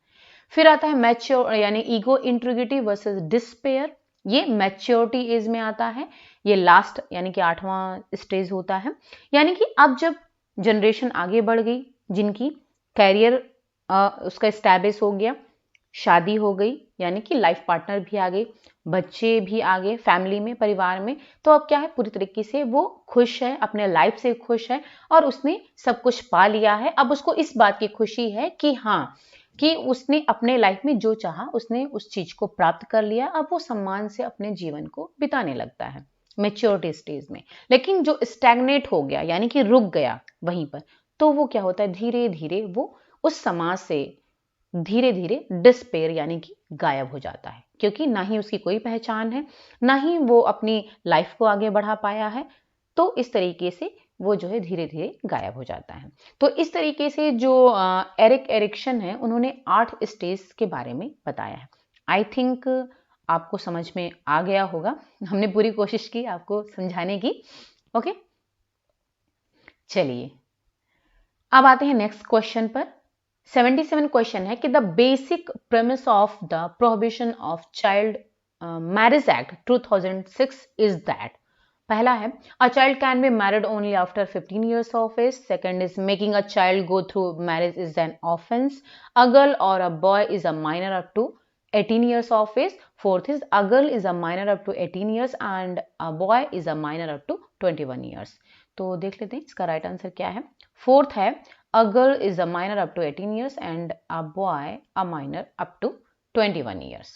S1: फिर आता है मैच्योर, यानी ईगो इंट्रीग्रिटी वर्सेस डिस्पेयर। ये मैच्योरिटी एज में आता है, ये लास्ट यानी कि 8वां स्टेज होता है। यानी कि अब जब जनरेशन आगे बढ़ गई, जिनकी कैरियर उसका स्टैब्लिश हो गया, शादी हो गई, यानी कि लाइफ पार्टनर भी आ गई, बच्चे भी आ गए फैमिली में, परिवार में, तो अब क्या है, पूरी तरीके से वो खुश है, अपने लाइफ से खुश है और उसने सब कुछ पा लिया है। अब उसको इस बात की खुशी है कि हाँ, कि उसने अपने लाइफ में जो चाहा उसने उस चीज को प्राप्त कर लिया, अब वो सम्मान से अपने जीवन को बिताने लगता है मेच्योरिटी स्टेज में। लेकिन जो स्टैग्नेट हो गया यानी कि रुक गया वहीं पर, तो वो क्या होता है, धीरे धीरे वो उस समाज से धीरे धीरे डिस्पेयर यानी कि गायब हो जाता है, क्योंकि ना ही उसकी कोई पहचान है, ना ही वो अपनी लाइफ को आगे बढ़ा पाया है। तो इस तरीके से वो जो है धीरे धीरे गायब हो जाता है। तो इस तरीके से जो एरिक एरिक्सन है, उन्होंने 8 स्टेज के बारे में बताया है। आई थिंक आपको समझ में आ गया होगा, हमने पूरी कोशिश की आपको समझाने की। ओके, चलिए अब आते हैं नेक्स्ट क्वेश्चन पर। 77 क्वेश्चन है कि the basic premise of the prohibition of child marriage act 2006 is that. पहला है, a child can be married only after 15 years of age. Second is, making a child go through marriage is an offense. A girl or a boy is a minor up to 18 years of age. Fourth is, a girl is a minor up to 18 years and a boy is a minor up to 21 years. तो देख लेते हैं इसका right answer क्या है। Fourth है, a girl is a minor up to 18 years and a boy a minor up to 21 years.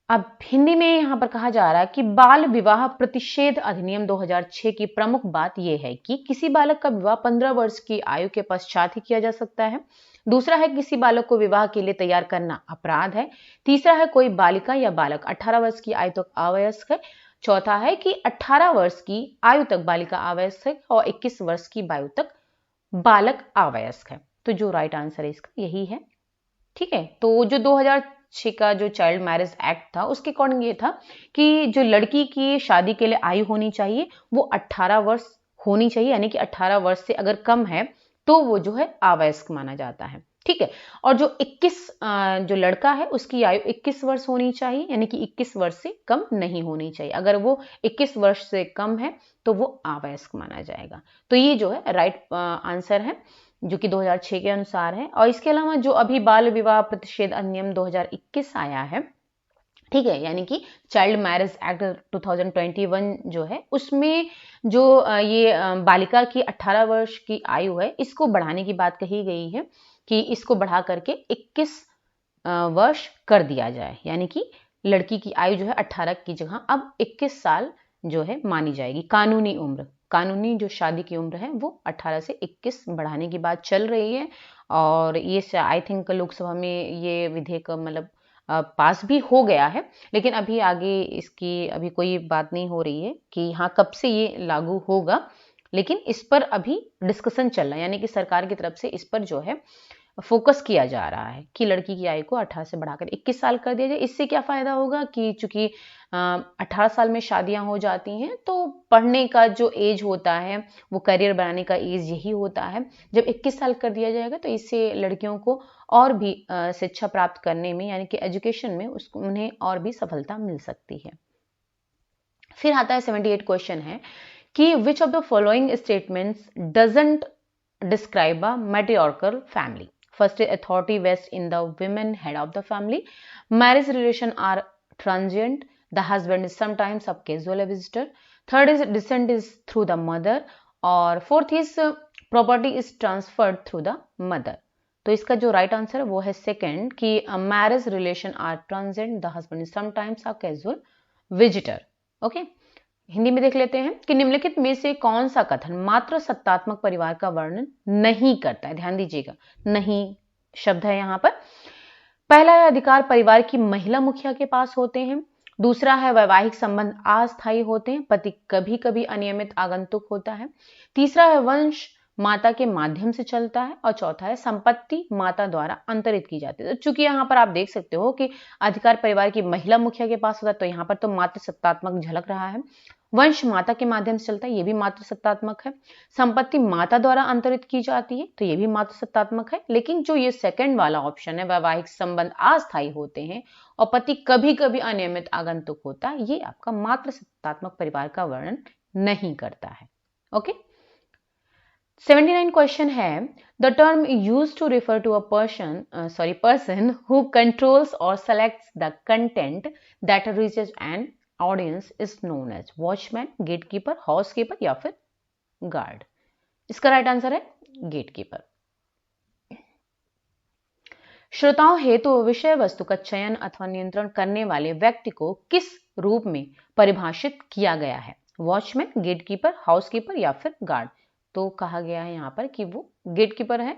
S1: अब हिंदी में यहां पर कहा जा रहा है कि बाल विवाह प्रतिषेध अधिनियम 2006 की प्रमुख बात यह है कि किसी बालक का विवाह 15 वर्ष की आयु के पश्चात ही किया जा सकता है। दूसरा है, किसी बालक को विवाह के लिए तैयार करना अपराध है। तीसरा है, कोई बालिका या बालक 18 वर्ष की आयु तक अवयस्क है। चौथा है कि 18 वर्ष की आयु तक बालिका अवयस्क है और 21 वर्ष की आयु तक बालक अवयस्क है। तो जो राइट आंसर है इसका यही है, ठीक है। तो जो 2006 का जो चाइल्ड मैरिज एक्ट था उसके अकॉर्डिंग ये था कि जो लड़की की शादी के लिए आयु होनी चाहिए वो 18 वर्ष होनी चाहिए, यानी कि 18 वर्ष से अगर कम है तो वो जो है अवयस्क माना जाता है, ठीक है। और जो 21 जो लड़का है उसकी आयु 21 वर्ष होनी चाहिए, यानी कि 21 वर्ष से कम नहीं होनी चाहिए। अगर वो 21 वर्ष से कम है तो वो अवयस्क माना जाएगा। तो ये जो है राइट आंसर है जो कि 2006 के अनुसार है। और इसके अलावा जो अभी बाल विवाह प्रतिषेध अधिनियम 2021 आया है, ठीक है, यानी कि चाइल्ड मैरिज एक्ट 2021 जो है उसमें जो ये बालिका की 18 वर्ष की आयु है इसको बढ़ाने की बात कही गई है कि इसको बढ़ा करके 21 वर्ष कर दिया जाए, यानी कि लड़की की आयु जो है 18 की जगह अब 21 साल जो है मानी जाएगी। कानूनी उम्र, कानूनी जो शादी की उम्र है वो 18 से 21 बढ़ाने की बात चल रही है। और ये आई थिंक लोकसभा में ये विधेयक मतलब पास भी हो गया है, लेकिन अभी आगे इसकी अभी कोई बात नहीं हो रही है कि हाँ कब से ये लागू होगा, लेकिन इस पर अभी डिस्कशन चल रहा है, यानी कि सरकार की तरफ से इस पर जो है फोकस किया जा रहा है कि लड़की की आयु को 18 से बढ़ाकर 21 साल कर दिया जाए। इससे क्या फायदा होगा कि चूंकि 18 साल में शादियां हो जाती हैं तो पढ़ने का जो एज होता है वो करियर बनाने का एज यही होता है। जब 21 साल कर दिया जाएगा तो इससे लड़कियों को और भी शिक्षा प्राप्त करने में यानी कि एजुकेशन में उन्हें और भी सफलता मिल सकती है। फिर आता है 78 क्वेश्चन है कि which of the following statements doesn't describe a matriarchal family. First is authority vests in the women head of the family. Marriage relation are transient. The husband is sometimes a casual visitor. Third is descent is through the mother. और fourth is property is transferred through the mother. तो इसका जो right answer है वो है second कि marriage relation are transient, the husband is sometimes a casual visitor. Okay, Hindi में देख लेते हैं कि निम्नलिखित में से कौन सा कथन मात्र सत्तात्मक परिवार का वर्णन नहीं करता है। ध्यान दीजिएगा, नहीं शब्द है यहाँ पर। पहला है अधिकार परिवार की महिला मुखिया के पास होते हैं। दूसरा है वैवाहिक संबंध अस्थायी होते हैं, पति कभी कभी अनियमित आगंतुक होता है। तीसरा है वंश माता के माध्यम से चलता है। और चौथा है संपत्ति माता द्वारा अंतरित की जाती है। तो चूंकि यहाँ पर आप देख सकते हो कि अधिकार परिवार की महिला मुखिया के पास होता है तो यहाँ पर तो मात्र सत्तात्मक झलक रहा है। वंश माता के माध्यम से चलता है, ये भी मात्र सत्तात्मक है। संपत्ति माता द्वारा अंतरित की जाती है तो ये भी मात्र सत्तात्मक है। लेकिन जो ये सेकंड वाला ऑप्शन है वैवाहिक संबंध अस्थायी होते हैं और पति कभी कभी अनियमित आगंतुक होता है, ये आपका मात्र सत्तात्मक परिवार का वर्णन नहीं करता है। ओके, 79 क्वेश्चन है the term used to refer to a person who controls और selects the content that reaches an audience is known as watchman, gatekeeper, housekeeper या फिर गार्ड। इसका राइट आंसर है गेटकीपर। श्रोताओं हेतु विषय वस्तु का चयन अथवा नियंत्रण करने वाले व्यक्ति को किस रूप में परिभाषित किया गया है? वॉचमैन, गेटकीपर, हाउसकीपर या फिर गार्ड। तो कहा गया है यहाँ पर कि वो गेटकीपर है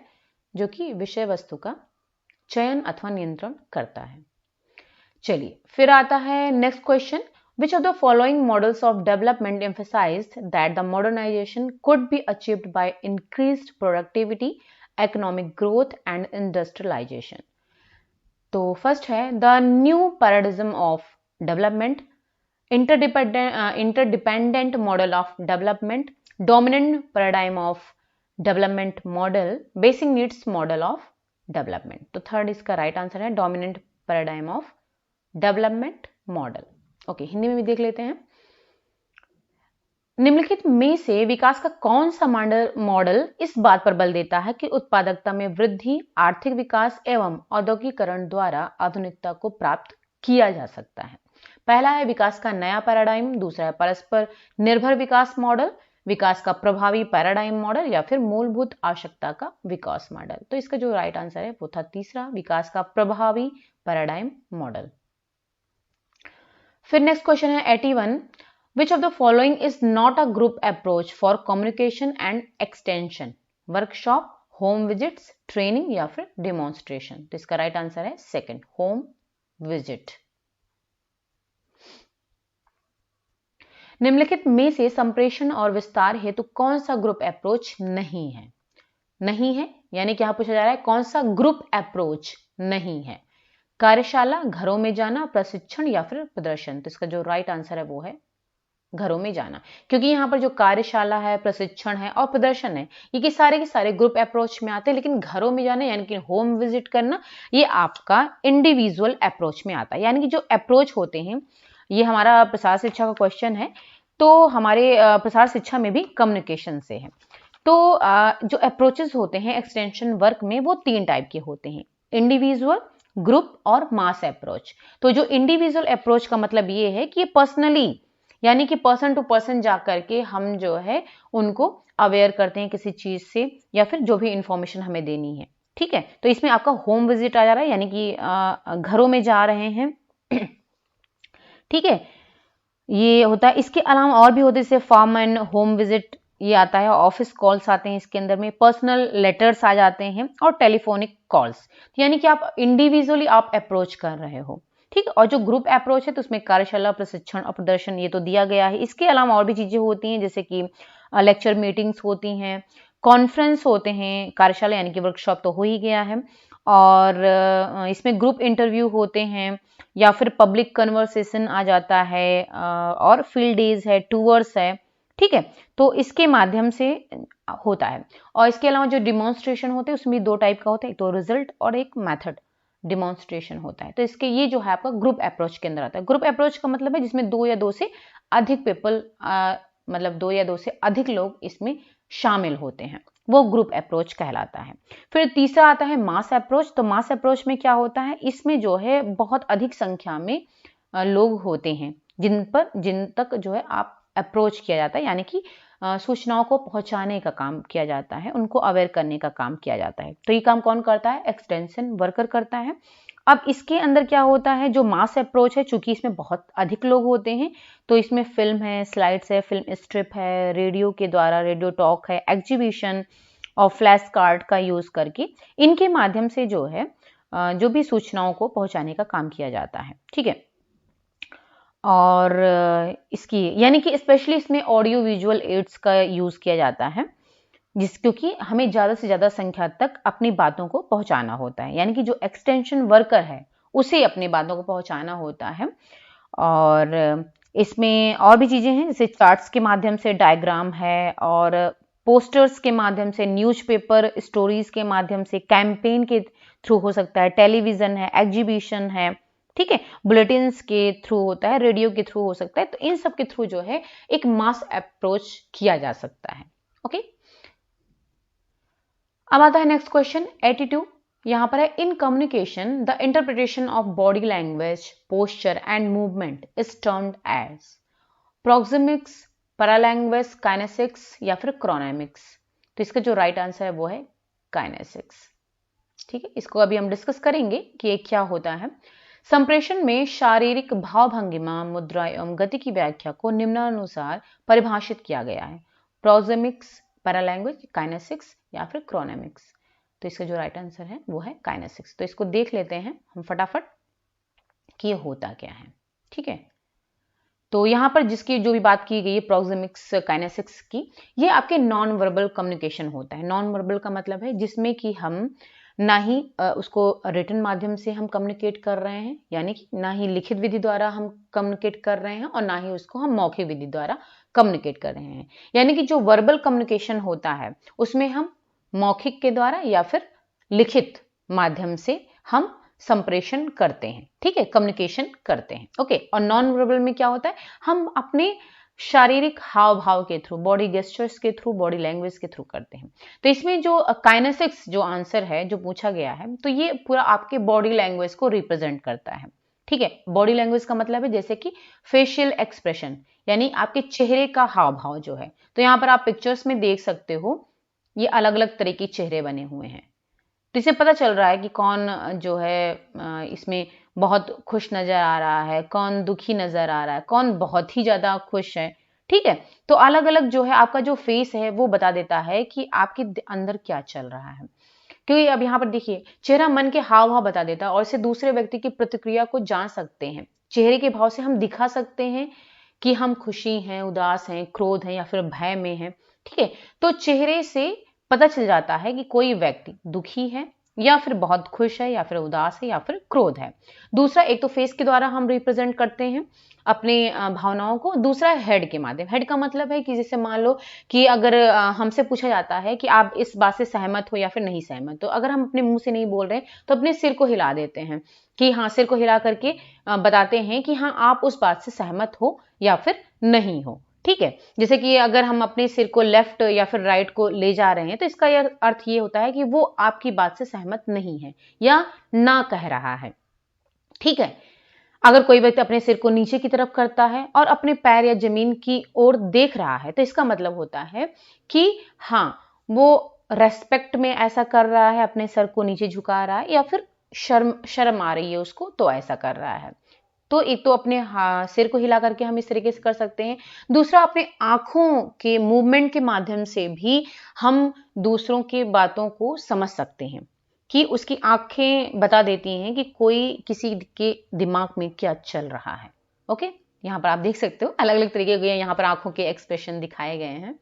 S1: जो कि विषय वस्तु का चयन अथवा नियंत्रण करता है। चलिए फिर आता है next question, which of the following models of development emphasized that the modernization could be achieved by increased productivity, economic growth and industrialization? तो फर्स्ट है the new paradigm of development, interdependent model of development, dominant paradigm of development model, basic needs model of development। तो third इसका right answer है dominant paradigm of development model। Okay, Hindi में भी देख लेते हैं। निम्नलिखित में से विकास का कौन सा मॉडल इस बात पर बल देता है कि उत्पादकता में वृद्धि, आर्थिक विकास एवं औद्योगिकरण द्वारा आधुनिकता को प्राप्त किया जा सकता है? पहला है विकास का नया पैराडाइम, दूसरा है परस्पर निर्भर विकास मॉडल, विकास का प्रभावी पैराडाइम मॉडल या फिर मूलभूत आवश्यकता का विकास मॉडल। तो इसका जो राइट आंसर है वो था तीसरा, विकास का प्रभावी पैराडाइम मॉडल। फिर नेक्स्ट क्वेश्चन है 81, विच of the following is not a group approach for communication and extension? Workshop, home visits, training या फिर डिमॉन्स्ट्रेशन। तो इसका राइट आंसर है सेकंड, होम विजिट। निम्नलिखित में से संप्रेषण और विस्तार हेतु कौन सा ग्रुप अप्रोच नहीं है? नहीं है यानी क्या पूछा जा रहा है कौन सा ग्रुप अप्रोच नहीं है? कार्यशाला, घरों में जाना, प्रशिक्षण या फिर प्रदर्शन। तो इसका जो राइट आंसर है वो है घरों में जाना, क्योंकि यहाँ पर जो कार्यशाला है, प्रशिक्षण है और प्रदर्शन है ये कि सारे के सारे ग्रुप अप्रोच में आते हैं, लेकिन घरों में जाना यानी कि होम विजिट करना ये आपका इंडिविजुअल अप्रोच में आता है। यानी कि जो अप्रोच होते हैं, ये हमारा प्रसार शिक्षा का क्वेश्चन है, तो हमारे प्रसार शिक्षा में भी कम्युनिकेशन से है। तो जो अप्रोचेस होते हैं एक्सटेंशन वर्क में वो 3 टाइप के होते हैं, इंडिविजुअल, ग्रुप और मास अप्रोच। तो जो इंडिविजुअल अप्रोच का मतलब ये है कि पर्सनली यानी कि पर्सन टू पर्सन जा करके हम जो है उनको अवेयर करते हैं किसी चीज से या फिर जो भी इंफॉर्मेशन हमें देनी है। ठीक है, तो इसमें आपका होम विजिट आ जा रहा है यानी कि घरों में जा रहे हैं। ठीक है, ये होता है। इसके अलावा और भी होते हैं जैसे फार्म एंड होम विजिट ये आता है, ऑफिस कॉल्स आते हैं इसके अंदर में, पर्सनल लेटर्स आ जाते हैं और टेलीफोनिक कॉल्स। यानी कि आप इंडिविजुअली आप अप्रोच कर रहे हो। ठीक है, और जो ग्रुप अप्रोच है तो उसमें कार्यशाला, प्रशिक्षण और प्रदर्शन ये तो दिया गया है। इसके अलावा और भी चीजें होती हैं जैसे कि लेक्चर मीटिंग्स होती हैं, कॉन्फ्रेंस होते हैं, कार्यशाला यानी कि वर्कशॉप तो हो ही गया है, और इसमें ग्रुप इंटरव्यू होते हैं या फिर पब्लिक कन्वर्सेशन आ जाता है, और फील्ड डेज है, टूर्स है, ठीक है। तो इसके माध्यम से होता है। और इसके अलावा जो डिमॉन्स्ट्रेशन होते हैं उसमें 2 टाइप का होता है, एक तो रिजल्ट और एक मेथड डिमॉन्स्ट्रेशन होता है। तो इसके ये जो है आपका ग्रुप अप्रोच के अंदर आता है। ग्रुप अप्रोच का मतलब है जिसमें 2 या 2 से अधिक पीपल, मतलब 2 या 2 से अधिक लोग इसमें शामिल होते हैं, वो ग्रुप अप्रोच कहलाता है। फिर तीसरा आता है मास अप्रोच। तो मास अप्रोच में क्या होता है, इसमें जो है बहुत अधिक संख्या में लोग होते हैं जिन तक जो है आप अप्रोच किया जाता है, यानी कि सूचनाओं को पहुंचाने का काम किया जाता है, उनको अवेयर करने का काम किया जाता है। तो ये काम कौन करता है, एक्सटेंशन वर्कर करता है। अब इसके अंदर क्या होता है, जो मास अप्रोच है, चूंकि इसमें बहुत अधिक लोग होते हैं, तो इसमें फिल्म है, स्लाइड्स है, फिल्म स्ट्रिप है, रेडियो के द्वारा रेडियो टॉक है, एग्जीबिशन और फ्लैश कार्ड का यूज करके इनके माध्यम से जो है जो भी सूचनाओं को पहुंचाने का काम किया जाता है, ठीक है। और इसकी यानी कि स्पेशली इसमें ऑडियो विजुअल एड्स का यूज किया जाता है, क्योंकि हमें ज्यादा से ज्यादा संख्या तक अपनी बातों को पहुंचाना होता है, यानी कि जो एक्सटेंशन वर्कर है उसे अपनी बातों को पहुंचाना होता है। और इसमें और भी चीजें हैं, जैसे चार्ट्स के माध्यम से, डायग्राम है, और पोस्टर्स के माध्यम से, न्यूज़पेपर स्टोरीज के माध्यम से, कैंपेन के थ्रू हो सकता है, टेलीविजन है, एग्जीबिशन है, ठीक है, बुलेटिन्स के थ्रू होता है, रेडियो के थ्रू हो सकता है। तो इन सब के थ्रू जो है एक मास अप्रोच किया जा सकता है। ओके, अब आता है नेक्स्ट क्वेश्चन 82। यहां पर है, in communication the interpretation of body language, posture and movement is termed as proxemics, paralanguage, kinesics या फिर क्रोनेमिक्स। तो इसका जो राइट आंसर है वो है काइनेसिक्स, ठीक है। इसको अभी हम डिस्कस करेंगे कि ये क्या होता है। संप्रेषण में शारीरिक भाव भंगिमा, मुद्रा एवं गति की व्याख्या को निम्नानुसार परिभाषित किया गया है, प्रोक्सिमिक्स, पैरालैंग्वेज, काइनेसिक्स या फिर क्रोनेमिक्स। तो इसका जो राइट आंसर है वो है काइनेसिक्स। तो इसको देख लेते हैं हम फटाफट कि ये होता क्या है, ठीक है। तो यहाँ पर जिसकी जो भी बात की गई है प्रोक्सिमिक्स, काइनेसिक्स की, ये आपके नॉन वर्बल कम्युनिकेशन होता है। नॉन वर्बल का मतलब है जिसमें कि हम ना ही उसको रिटन माध्यम से हम कम्युनिकेट कर रहे हैं, यानी कि ना ही लिखित विधि द्वारा हम कम्युनिकेट कर रहे हैं, और ना ही उसको हम मौखिक विधि द्वारा कम्युनिकेट कर रहे हैं। यानी कि जो वर्बल कम्युनिकेशन होता है उसमें हम मौखिक के द्वारा या फिर लिखित माध्यम से हम संप्रेषण करते हैं, ठीक है, कम्युनिकेशन करते हैं। ओके, और नॉन वर्बल में क्या होता है, हम अपने शारीरिक हाव भाव के थ्रू, बॉडी गेस्चर्स के थ्रू, बॉडी लैंग्वेज के थ्रू करते हैं। तो इसमें जो काइनेसिक्स जो आंसर है जो पूछा गया है, तो ये पूरा आपके बॉडी लैंग्वेज को रिप्रेजेंट करता है, ठीक है। बॉडी लैंग्वेज का मतलब है जैसे कि फेशियल एक्सप्रेशन, यानी आपके चेहरे का हाव भाव जो है। तो यहाँ पर आप पिक्चर्स में देख सकते हो, ये अलग अलग तरह के चेहरे बने हुए हैं। तो इससे पता चल रहा है कि कौन जो है इसमें बहुत खुश नजर आ रहा है, कौन दुखी नजर आ रहा है, कौन बहुत ही ज्यादा खुश है, ठीक है। तो अलग अलग जो है आपका जो फेस है वो बता देता है कि आपके अंदर क्या चल रहा है। क्योंकि अब यहाँ पर देखिए, चेहरा मन के हाव भाव बता देता है, और इससे दूसरे व्यक्ति की प्रतिक्रिया को जान सकते हैं। चेहरे के भाव से हम दिखा सकते हैं कि हम खुशी हैं, उदास हैं, क्रोध हैं या फिर भय में हैं, ठीक है। तो चेहरे से पता चल जाता है कि कोई व्यक्ति दुखी है या फिर बहुत खुश है या फिर उदास है या फिर क्रोध है। दूसरा, एक तो फेस के द्वारा हम रिप्रेजेंट करते हैं अपने भावनाओं को। दूसरा, हेड के माध्यम। हेड का मतलब है कि जैसे मान लो कि अगर हमसे पूछा जाता है कि आप इस बात से सहमत हो या फिर नहीं सहमत, तो अगर हम अपने मुंह से नहीं बोल रहे तो अपने सिर को हिला देते हैं कि हाँ, सिर को हिला करके बताते हैं कि हाँ, आप उस बात से सहमत हो या फिर नहीं हो, ठीक है। जैसे कि अगर हम अपने सिर को लेफ्ट या फिर राइट को ले जा रहे हैं, तो इसका यह अर्थ ये होता है कि वो आपकी बात से सहमत नहीं है या ना कह रहा है, ठीक है। अगर कोई व्यक्ति अपने सिर को नीचे की तरफ करता है और अपने पैर या जमीन की ओर देख रहा है, तो इसका मतलब होता है कि हाँ, वो रेस्पेक्ट में ऐसा कर रहा है, अपने सर को नीचे झुका रहा है, या फिर शर्म आ रही है उसको तो ऐसा कर रहा है। तो एक तो अपने सिर को हिला करके हम इस तरीके से कर सकते हैं। दूसरा, अपने आंखों के मूवमेंट के माध्यम से भी हम दूसरों की बातों को समझ सकते हैं, कि उसकी आंखें बता देती हैं कि कोई किसी के दिमाग में क्या चल रहा है। ओके, यहाँ पर आप देख सकते हो अलग अलग तरीके के यहाँ पर आंखों के एक्सप्रेशन दिखाए गए हैं।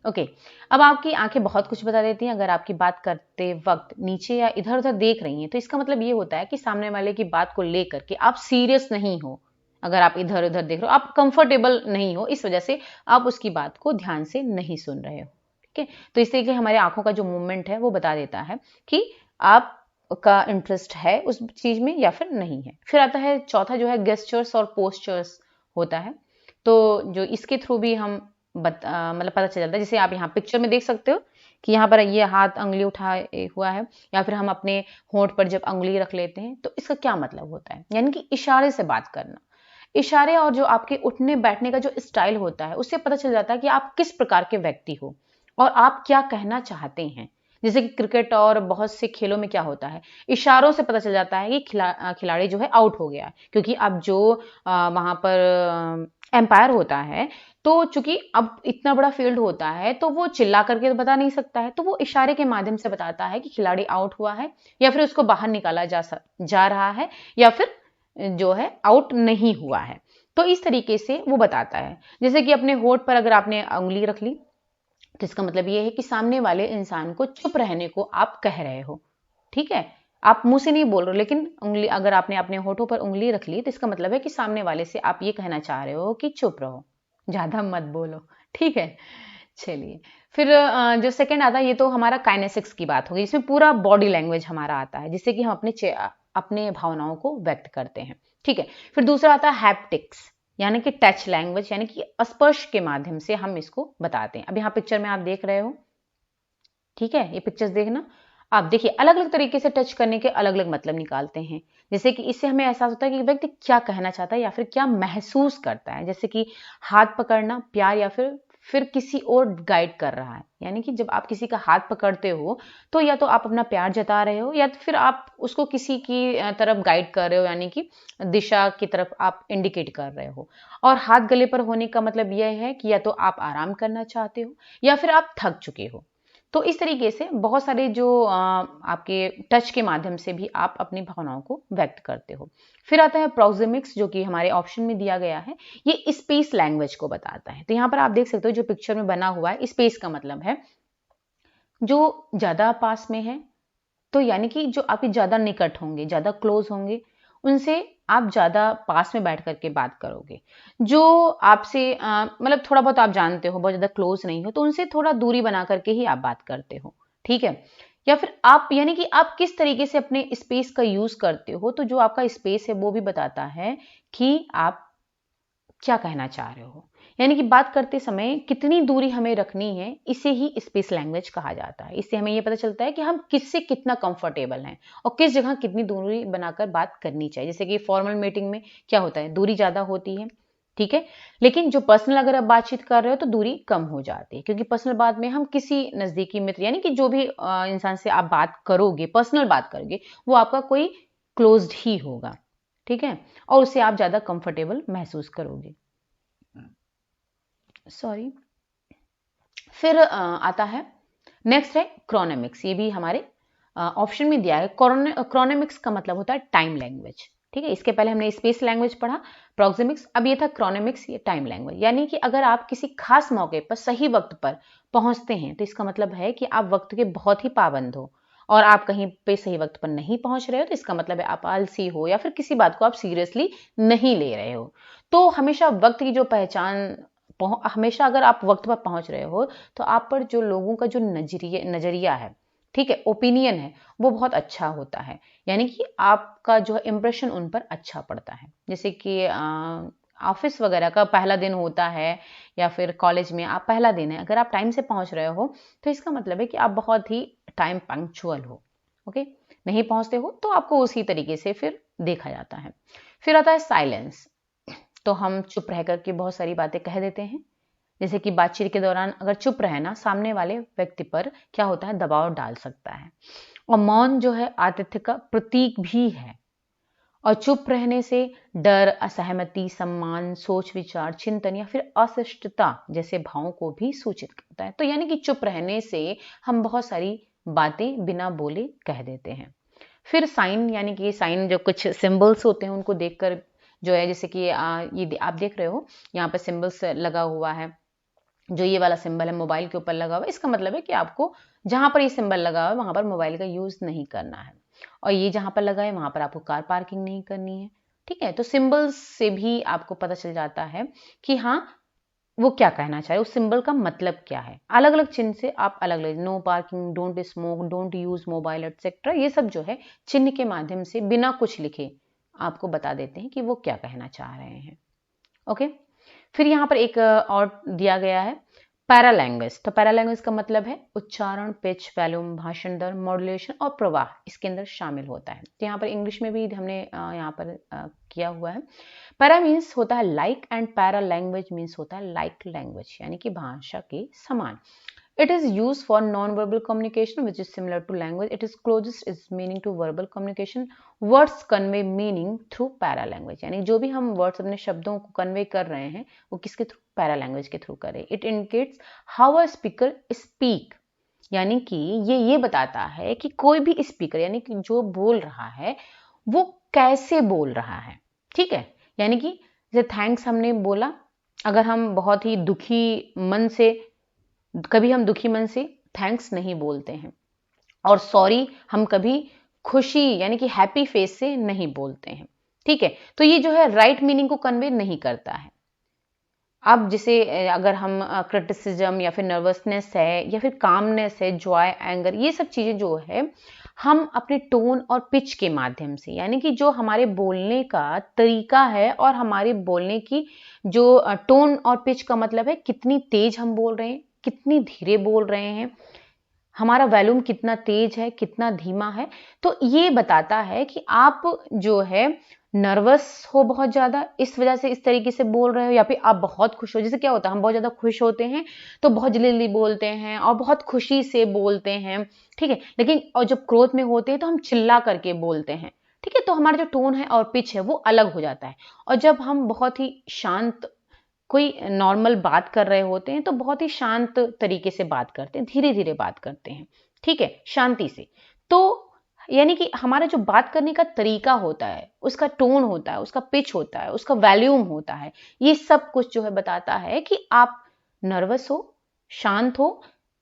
S1: ओके। अब आपकी आंखें बहुत कुछ बता देती हैं। अगर आपकी बात करते वक्त नीचे या इधर उधर देख रही हैं तो इसका मतलब ये होता है कि सामने वाले की बात को लेकर के आप सीरियस नहीं हो। अगर आप इधर उधर देख रहे हो, आप कंफर्टेबल नहीं हो, इस वजह से आप उसकी बात को ध्यान से नहीं सुन रहे हो। ठीक है, तो इस तरीके हमारे आंखों का जो मूवमेंट है वो बता देता है कि आप का इंटरेस्ट है उस चीज में या फिर नहीं है। फिर आता है चौथा जो है गेस्चर्स और पोस्चर्स होता है। तो जो इसके थ्रू भी हम मतलब पता चल जाता है। जैसे आप यहाँ पिक्चर में देख सकते हो कि यहाँ पर ये हाथ अंगुली उठाए हुआ है, या फिर हम अपने होंठ पर जब अंगुली रख लेते हैं तो इसका क्या मतलब होता है, यानी कि इशारे से बात करना। इशारे और जो आपके उठने बैठने का जो स्टाइल होता है उससे पता चल जाता है कि आप किस प्रकार के व्यक्ति हो और आप क्या कहना चाहते हैं। जैसे कि क्रिकेट और बहुत से खेलों में क्या होता है, इशारों से पता चल जाता है कि खिलाड़ी जो है आउट हो गया है, क्योंकि अब जो वहां पर एम्पायर होता है, तो चूंकि अब इतना बड़ा फील्ड होता है तो वो चिल्ला करके तो बता नहीं सकता है, तो वो इशारे के माध्यम से बताता है कि खिलाड़ी आउट हुआ है या फिर उसको बाहर निकाला जा रहा है, या फिर जो है आउट नहीं हुआ है। तो इस तरीके से वो बताता है। जैसे कि अपने होठ पर अगर आपने उंगली रख ली तो इसका मतलब ये है कि सामने वाले इंसान को चुप रहने को आप कह रहे हो। ठीक है, आप मुंह से नहीं बोल रहे हो, लेकिन उंगली अगर आपने अपने होठों पर उंगली रख ली तो इसका मतलब है कि सामने वाले से आप ये कहना चाह रहे हो कि चुप रहो, ज्यादा मत बोलो। ठीक है, चलिए। फिर जो सेकंड आता है ये तो हमारा काइनेसिक्स की बात होगी, इसमें पूरा बॉडी लैंग्वेज हमारा आता है, जिससे कि हम अपने भावनाओं को व्यक्त करते हैं। ठीक है, फिर दूसरा आता है हैप्टिक्स, यानी कि टच लैंग्वेज, यानी कि स्पर्श के माध्यम से हम इसको बताते हैं। अब यहाँ पिक्चर में आप देख रहे हो, ठीक है, ये पिक्चर्स देखना। आप देखिए अलग अलग तरीके से टच करने के अलग अलग मतलब निकालते हैं। जैसे कि इससे हमें एहसास होता है कि व्यक्ति क्या कहना चाहता है या फिर क्या महसूस करता है। जैसे कि हाथ पकड़ना प्यार या फिर किसी और गाइड कर रहा है, यानी कि जब आप किसी का हाथ पकड़ते हो तो या तो आप अपना प्यार जता रहे हो या तो फिर आप उसको किसी की तरफ गाइड कर रहे हो, यानी कि दिशा की तरफ आप इंडिकेट कर रहे हो। और हाथ गले पर होने का मतलब यह है कि या तो आप आराम करना चाहते हो या फिर आप थक चुके हो। तो इस तरीके से बहुत सारे जो आपके टच के माध्यम से भी आप अपनी भावनाओं को व्यक्त करते हो। फिर आता है प्रोक्सेमिक्स, जो कि हमारे ऑप्शन में दिया गया है। ये स्पेस लैंग्वेज को बताता है। तो यहाँ पर आप देख सकते हो जो पिक्चर में बना हुआ है, स्पेस का मतलब है जो ज्यादा पास में है, तो यानी कि जो आपके ज्यादा निकट होंगे, ज्यादा क्लोज होंगे, उनसे आप ज्यादा पास में बैठ करके बात करोगे। जो आपसे मतलब थोड़ा बहुत आप जानते हो, बहुत ज्यादा क्लोज नहीं हो, तो उनसे थोड़ा दूरी बना करके ही आप बात करते हो। ठीक है, या फिर आप यानी कि आप किस तरीके से अपने स्पेस का यूज करते हो, तो जो आपका स्पेस है वो भी बताता है कि आप क्या कहना चाह रहे हो। यानी कि बात करते समय कितनी दूरी हमें रखनी है, इसे ही स्पेस लैंग्वेज कहा जाता है। इससे हमें यह पता चलता है कि हम किससे कितना कंफर्टेबल हैं और किस जगह कितनी दूरी बनाकर बात करनी चाहिए। जैसे कि फॉर्मल मीटिंग में क्या होता है, दूरी ज्यादा होती है। ठीक है, लेकिन जो पर्सनल अगर आप बातचीत कर रहे हो तो दूरी कम हो जाती है, क्योंकि पर्सनल बात में हम किसी नजदीकी मित्र, यानी कि जो भी इंसान से आप बात करोगे, पर्सनल बात करोगे, वो आपका कोई क्लोज्ड ही होगा। ठीक है, और उससे आप ज्यादा कंफर्टेबल महसूस करोगे। सॉरी। फिर आता है नेक्स्ट है क्रोनेमिक्स। ये भी हमारे ऑप्शन में दिया है। क्रोनेमिक्स का मतलब होता है टाइम लैंग्वेज। ठीक है, इसके पहले हमने स्पेस लैंग्वेज पढ़ा, प्रोक्सेमिक्स, अब ये था क्रोनेमिक्स, ये टाइम लैंग्वेज। यानी कि अगर आप किसी खास मौके पर सही वक्त पर पहुंचते हैं तो इसका मतलब है कि आप वक्त के बहुत ही पाबंद हो, और आप कहीं पे सही वक्त पर नहीं पहुंच रहे हो तो इसका मतलब है आप आलसी हो या फिर किसी बात को आप सीरियसली नहीं ले रहे हो। तो हमेशा वक्त की जो पहचान, हमेशा अगर आप वक्त पर पहुंच रहे हो तो आप पर जो लोगों का जो नजरिया है, ठीक है, ओपिनियन है, वो बहुत अच्छा होता है। यानी कि आपका जो इंप्रेशन उन पर अच्छा पड़ता है। जैसे कि ऑफिस वगैरह का पहला दिन होता है या फिर कॉलेज में आप पहला दिन है, अगर आप टाइम से पहुंच रहे हो तो इसका मतलब है कि आप बहुत ही टाइम पंक्चुअल हो। ओके, नहीं पहुंचते हो तो आपको उसी तरीके से फिर देखा जाता है। फिर आता है साइलेंस। तो हम चुप रह करके बहुत सारी बातें कह देते हैं। जैसे कि बातचीत के दौरान अगर चुप रहना सामने वाले व्यक्ति पर क्या होता है, दबाव डाल सकता है। और मौन जो है आतिथ्य का प्रतीक भी है। और चुप रहने से डर, असहमति, सम्मान, सोच विचार, चिंतन या फिर अशिष्टता जैसे भावों को भी सूचित करता है। तो यानी कि चुप रहने से हम बहुत सारी बातें बिना बोले कह देते हैं। फिर साइन, यानी कि साइन जो कुछ सिंबल्स होते हैं उनको देखकर जो है, जैसे कि ये आप देख रहे हो यहाँ पर सिंबल्स लगा हुआ है, जो ये वाला सिंबल है मोबाइल के ऊपर लगा हुआ है, इसका मतलब है कि आपको जहां पर ये सिंबल लगा हुआ है वहां पर मोबाइल का यूज नहीं करना है, और ये जहां पर लगा है वहां पर आपको कार पार्किंग नहीं करनी है। ठीक है, तो सिंबल्स से भी आपको पता चल जाता है कि हाँ वो क्या कहना चाहे, उस सिंबल का मतलब क्या है। अलग अलग चिन्ह से आप अलग अलग, no parking, don't smoke, don't use mobile etcetera, ये सब जो है चिन्ह के माध्यम से बिना कुछ लिखे आपको बता देते हैं कि वो क्या कहना चाह रहे हैं। ओके, फिर यहाँ पर एक और दिया गया है पैरा लैंग्वेज। तो पैरा लैंग्वेज का मतलब है उच्चारण, पिच, वॉल्यूम, भाषण दर, मॉड्यूलेशन और प्रवाह इसके अंदर शामिल होता है। तो यहाँ पर इंग्लिश में भी हमने यहाँ पर किया हुआ है। पैरा मीन्स होता है like and para language means होता है लाइक लैंग्वेज, यानी कि भाषा के समान। It is used for non-verbal communication, which is similar to language. It is closest its meaning to verbal communication. Words convey meaning through paralanguage. यानी जो भी हम words अपने शब्दों को convey कर रहे हैं वो किसके थ्रू, paralanguage के थ्रू कर रहे हैं। It indicates how a speaker speak. यानी कि ये बताता है कि कोई भी स्पीकर यानी कि जो बोल रहा है वो कैसे बोल रहा है। ठीक है, यानी कि जैसे थैंक्स हमने बोला, अगर हम बहुत ही दुखी मन से, कभी हम दुखी मन से थैंक्स नहीं बोलते हैं, और सॉरी हम कभी खुशी यानी कि हैप्पी फेस से नहीं बोलते हैं। ठीक है, तो ये जो है राइट मीनिंग को कन्वे नहीं करता है। अब जैसे अगर हम क्रिटिसिज्म या फिर नर्वसनेस है या फिर कामनेस है, जॉय, एंगर, ये सब चीजें जो है हम अपने टोन और पिच के माध्यम से, यानी कि जो हमारे बोलने का तरीका है और हमारे बोलने की जो टोन और पिच का मतलब है कितनी तेज हम बोल रहे हैं, कितनी धीरे बोल रहे हैं, हमारा वॉल्यूम कितना तेज है, कितना धीमा है, तो ये बताता है कि आप जो है नर्वस हो बहुत ज्यादा, इस वजह से इस तरीके से बोल रहे हो, या फिर आप बहुत खुश हो। जैसे क्या होता है, हम बहुत ज्यादा खुश होते हैं तो बहुत जल्दी जल्दी बोलते हैं और बहुत खुशी से बोलते हैं। ठीक है, लेकिन और जब क्रोध में होते हैं तो हम चिल्ला करके बोलते हैं। ठीक है, तो हमारा जो टोन है और पिच है वो अलग हो जाता है। और जब हम बहुत ही शांत कोई नॉर्मल बात कर रहे होते हैं तो बहुत ही शांत तरीके से बात करते हैं, धीरे धीरे बात करते हैं। ठीक है, शांति से। तो यानी कि हमारा जो बात करने का तरीका होता है, उसका टोन होता है, उसका पिच होता है, उसका वॉल्यूम होता है, ये सब कुछ जो है बताता है कि आप नर्वस हो, शांत हो,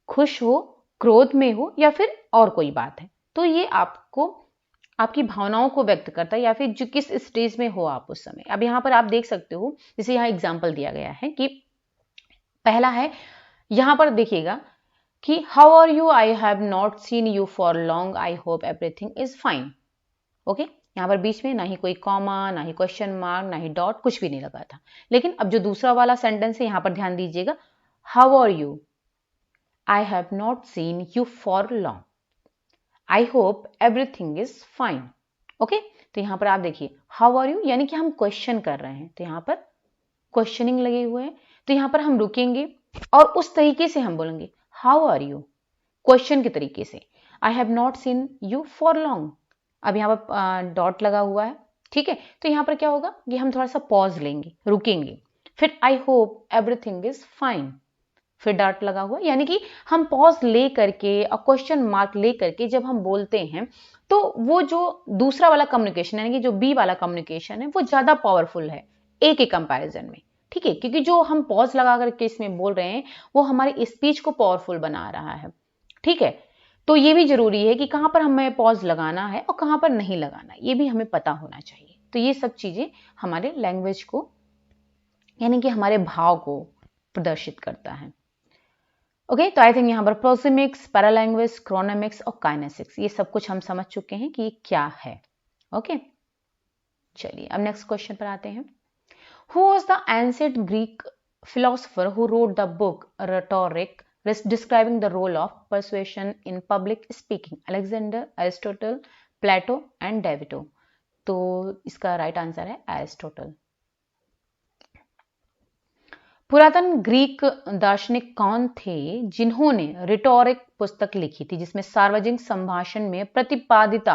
S1: खुश हो, क्रोध में हो या फिर और कोई बात है। तो ये आपको आपकी भावनाओं को व्यक्त करता है या फिर जो किस स्टेज में हो आप उस समय। अब यहाँ पर आप देख सकते हो, जैसे यहाँ एग्जाम्पल दिया गया है कि पहला है, यहाँ पर देखिएगा कि how are you, I have not seen you for long, I hope everything is fine. Okay, यहाँ पर बीच में ना ही कोई कॉमा, ना ही क्वेश्चन मार्क, ना ही डॉट, कुछ भी नहीं लगा था। लेकिन अब जो दूसरा वाला सेंटेंस है यहाँ पर ध्यान दीजिएगा, how are you, I have not seen you for long, I hope everything is fine. Okay, तो यहां पर आप देखिए हाउ आर यू यानी कि हम क्वेश्चन कर रहे हैं, तो यहां पर क्वेश्चनिंग लगे हुए हैं, तो यहां पर हम रुकेंगे और उस तरीके से हम बोलेंगे हाउ आर यू, क्वेश्चन के तरीके से। आई have not seen you for long, अब यहाँ पर डॉट लगा हुआ है। ठीक है, तो यहां पर क्या होगा कि हम थोड़ा सा पॉज लेंगे, रुकेंगे, फिर आई होप एवरीथिंग इज फाइन, फिर डॉट लगा हुआ, यानी कि हम पॉज ले करके और क्वेश्चन मार्क ले करके जब हम बोलते हैं तो वो जो दूसरा वाला कम्युनिकेशन यानी कि जो बी वाला कम्युनिकेशन है वो ज्यादा पावरफुल है ए के कंपैरिजन में। ठीक है, क्योंकि जो हम पॉज लगा करके इसमें बोल रहे हैं वो हमारी स्पीच को पावरफुल बना रहा है। ठीक है, तो ये भी जरूरी है कि कहां पर हमें पॉज लगाना है और कहां पर नहीं लगाना, ये भी हमें पता होना चाहिए। तो ये सब चीजें हमारे लैंग्वेज को यानी कि हमारे भाव को प्रदर्शित करता है। ओके, तो आई थिंक यहाँ पर प्रोक्सिमिक्स, पैरालैंग्वेज, क्रोनोमिक्स और काइनेसिक्स ये सब कुछ हम समझ चुके हैं कि ये क्या है। ओके, चलिए अब नेक्स्ट क्वेश्चन पर आते हैं। Who was the ancient Greek philosopher who wrote the book rhetoric describing the role of persuasion in public speaking? Alexander, Aristotle, Plato and DeVito. तो इसका राइट आंसर है एरिस्टोटल। पुरातन ग्रीक दार्शनिक कौन थे जिन्होंने रिटोरिक पुस्तक लिखी थी जिसमें सार्वजनिक संभाषण में प्रतिपादिता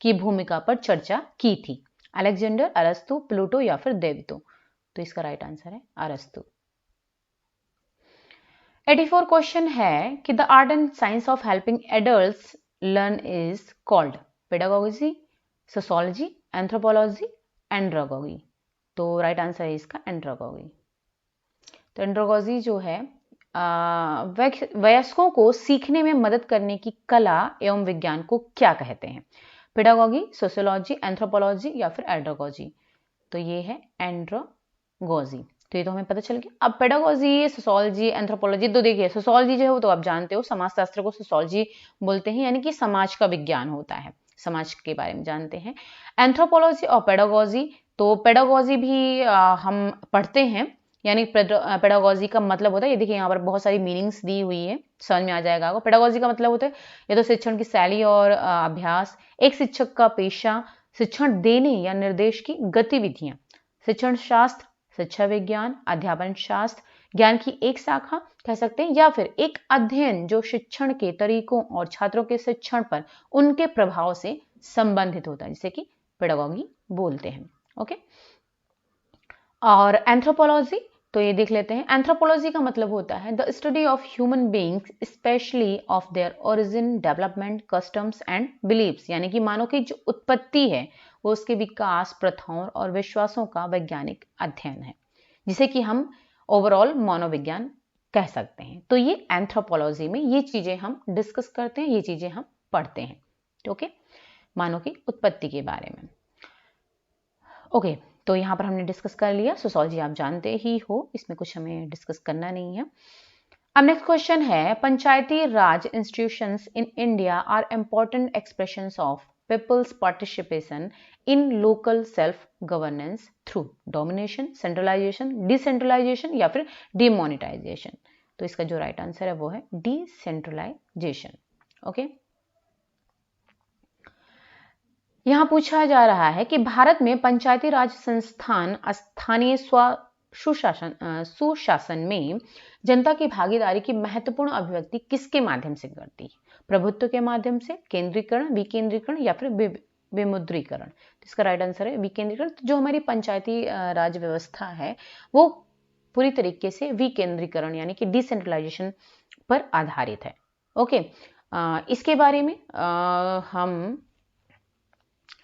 S1: की भूमिका पर चर्चा की थी? अलेक्जेंडर, अरस्तु, प्लूटो या फिर डेविटो। तो इसका राइट आंसर है अरस्तु। 84 क्वेश्चन है कि the art and science of helping adults learn is called pedagogy, sociology, anthropology, andragogy. तो राइट आंसर है इसका एंड्रोगॉगी। तो एंड्रोगॉजी जो है वयस्कों को सीखने में मदद करने की कला एवं विज्ञान को क्या कहते हैं? पेडागोगी, सोशियोलॉजी, एंथ्रोपोलॉजी या फिर एंड्रोगोजी? तो ये है एंड्रोगोजी। तो ये तो हमें पता चल गया। अब पेडागोजी, सोशियोलॉजी, एंथ्रोपोलॉजी, तो देखिए सोशियोलॉजी जो है वो तो आप जानते हो, समाजशास्त्र को सोशियोलॉजी बोलते हैं, यानी कि समाज का विज्ञान होता है, समाज के बारे में जानते हैं। एंथ्रोपोलॉजी और पेडागोजी, तो पेडागोजी भी हम पढ़ते हैं, यानी पेडागोजी का मतलब होता है, ये देखिए यहाँ पर बहुत सारी मीनिंग्स दी हुई है, समझ में आ जाएगा आपको। पेडागोजी का मतलब होता है ये तो शिक्षण की शैली और अभ्यास, एक शिक्षक का पेशा, शिक्षण देने या निर्देश की गतिविधियां, शिक्षण शास्त्र, शिक्षा विज्ञान, अध्यापन शास्त्र, ज्ञान की एक शाखा कह सकते हैं, या फिर एक अध्ययन जो शिक्षण के तरीकों और छात्रों के शिक्षण पर उनके प्रभाव से संबंधित होता है, जिसे कि पेडागोगी बोलते हैं। ओके। और एंथ्रोपोलॉजी, तो ये देख लेते हैं। एंथ्रोपोलॉजी का मतलब होता है the study of human beings especially of their origin, development, customs and beliefs, यानी कि मानव की जो उत्पत्ति है वो उसके विकास, प्रथाओं और विश्वासों का वैज्ञानिक अध्ययन है, जिसे कि हम ओवरऑल मनोविज्ञान कह सकते हैं। तो ये एंथ्रोपोलॉजी में ये चीजें हम डिस्कस करते हैं, ये चीजें हम पढ़ते हैं। ओके, मानव की उत्पत्ति के बारे में। ओके, तो यहाँ पर हमने डिस्कस कर लिया। सोशियोलॉजी आप जानते ही हो, इसमें कुछ हमें डिस्कस करना नहीं है। अब नेक्स्ट क्वेश्चन है, panchayati raj institutions in India are important expressions of people's participation in local self governance through domination, centralisation, decentralisation या फिर डिमोनेटाइजेशन? तो इसका जो राइट आंसर है वो है डिसेंट्रलाइजेशन। ओके, यहां पूछा जा रहा है कि भारत में पंचायती राज संस्थान स्थानीय सुशासन में जनता की भागीदारी की महत्वपूर्ण अभिव्यक्ति किसके माध्यम से करती है? प्रभुत्व के माध्यम से, केंद्रीकरण, विकेंद्रीकरण या फिर विमुद्रीकरण? तो इसका राइट आंसर है विकेंद्रीकरण। तो जो हमारी पंचायती राज व्यवस्था है वो पूरी तरीके से विकेंद्रीकरण यानी कि डिसेंट्रलाइजेशन पर आधारित है। ओके, इसके बारे में हम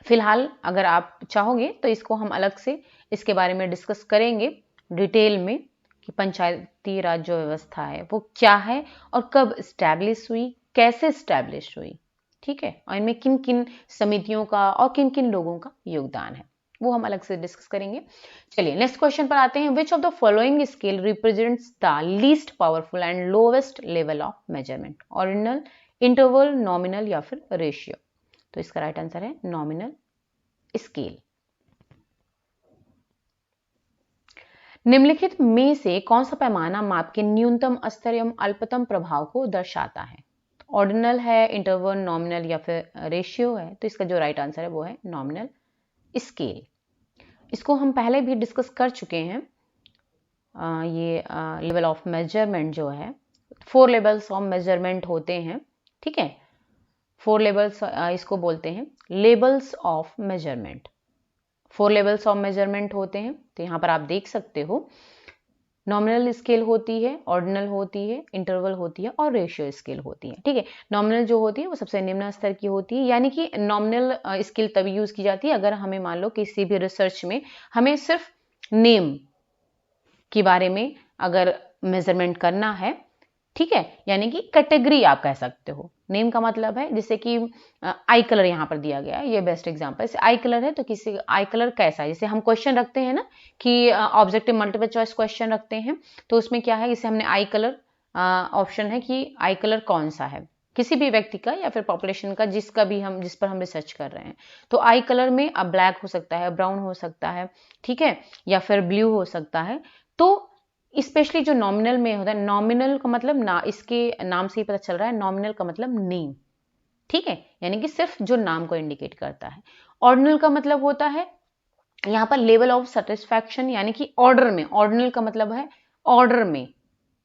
S1: फिलहाल अगर आप चाहोगे तो इसको हम अलग से इसके बारे में डिस्कस करेंगे डिटेल में कि पंचायती राज जो व्यवस्था है वो क्या है और कब स्टैब्लिश हुई, कैसे स्टैब्लिश हुई, ठीक है, और इनमें किन किन समितियों का और किन किन लोगों का योगदान है वो हम अलग से डिस्कस करेंगे। चलिए नेक्स्ट क्वेश्चन पर आते हैं। विच of the following scale represents the least powerful and lowest level of measurement? Ordinal, interval, nominal या फिर रेशियो? तो इसका राइट आंसर है नॉमिनल स्केल। निम्नलिखित में से कौन सा पैमाना माप के न्यूनतम स्तर एवं अल्पतम प्रभाव को दर्शाता है? ऑर्डिनल है, इंटरवल, नॉमिनल या फिर रेशियो है? तो इसका जो राइट आंसर है वो है नॉमिनल स्केल। इसको हम पहले भी डिस्कस कर चुके हैं। ये लेवल ऑफ मेजरमेंट जो है, 4 लेवल्स ऑफ मेजरमेंट होते हैं, ठीक है, 4 लेवल्स इसको बोलते हैं levels of measurement. 4 levels of measurement होते हैं। तो यहाँ पर आप देख सकते हो नॉमिनल स्केल होती है, ऑर्डिनल होती है, इंटरवल होती है और रेशियो स्केल होती है, ठीक है। नॉमिनल जो होती है वो सबसे निम्न स्तर की होती है, यानी कि नॉमिनल स्केल तभी यूज की जाती है अगर हमें मान लो किसी भी रिसर्च में हमें सिर्फ नेम के बारे में अगर मेजरमेंट करना है, ठीक है, यानी कि कैटेगरी आप कह सकते हो। नेम का मतलब है जैसे कि आई कलर यहाँ पर दिया गया है, ये बेस्ट एग्जांपल है। आई कलर है तो किसी आई कलर कैसा है, जैसे हम क्वेश्चन रखते हैं ना कि ऑब्जेक्टिव मल्टीपल चॉइस क्वेश्चन रखते हैं, तो उसमें क्या है, जैसे हमने आई कलर ऑप्शन है कि आई कलर कौन सा है किसी भी व्यक्ति का या फिर पॉपुलेशन का जिस पर हम रिसर्च कर रहे हैं। तो आई कलर में अब ब्लैक हो सकता है, ब्राउन हो सकता है, ठीक है, या फिर ब्लू हो सकता है। तो स्पेशली जो नॉमिनल में होता है, नॉमिनल का मतलब ना, इसके नाम से ही पता चल रहा है, नॉमिनल का मतलब नेम, ठीक है, यानी कि सिर्फ जो नाम को इंडिकेट करता है। ऑर्डिनल का मतलब होता है यहाँ पर लेवल ऑफ सेटिस्फैक्शन, यानी कि ऑर्डर में, ऑर्डिनल का मतलब है ऑर्डर में,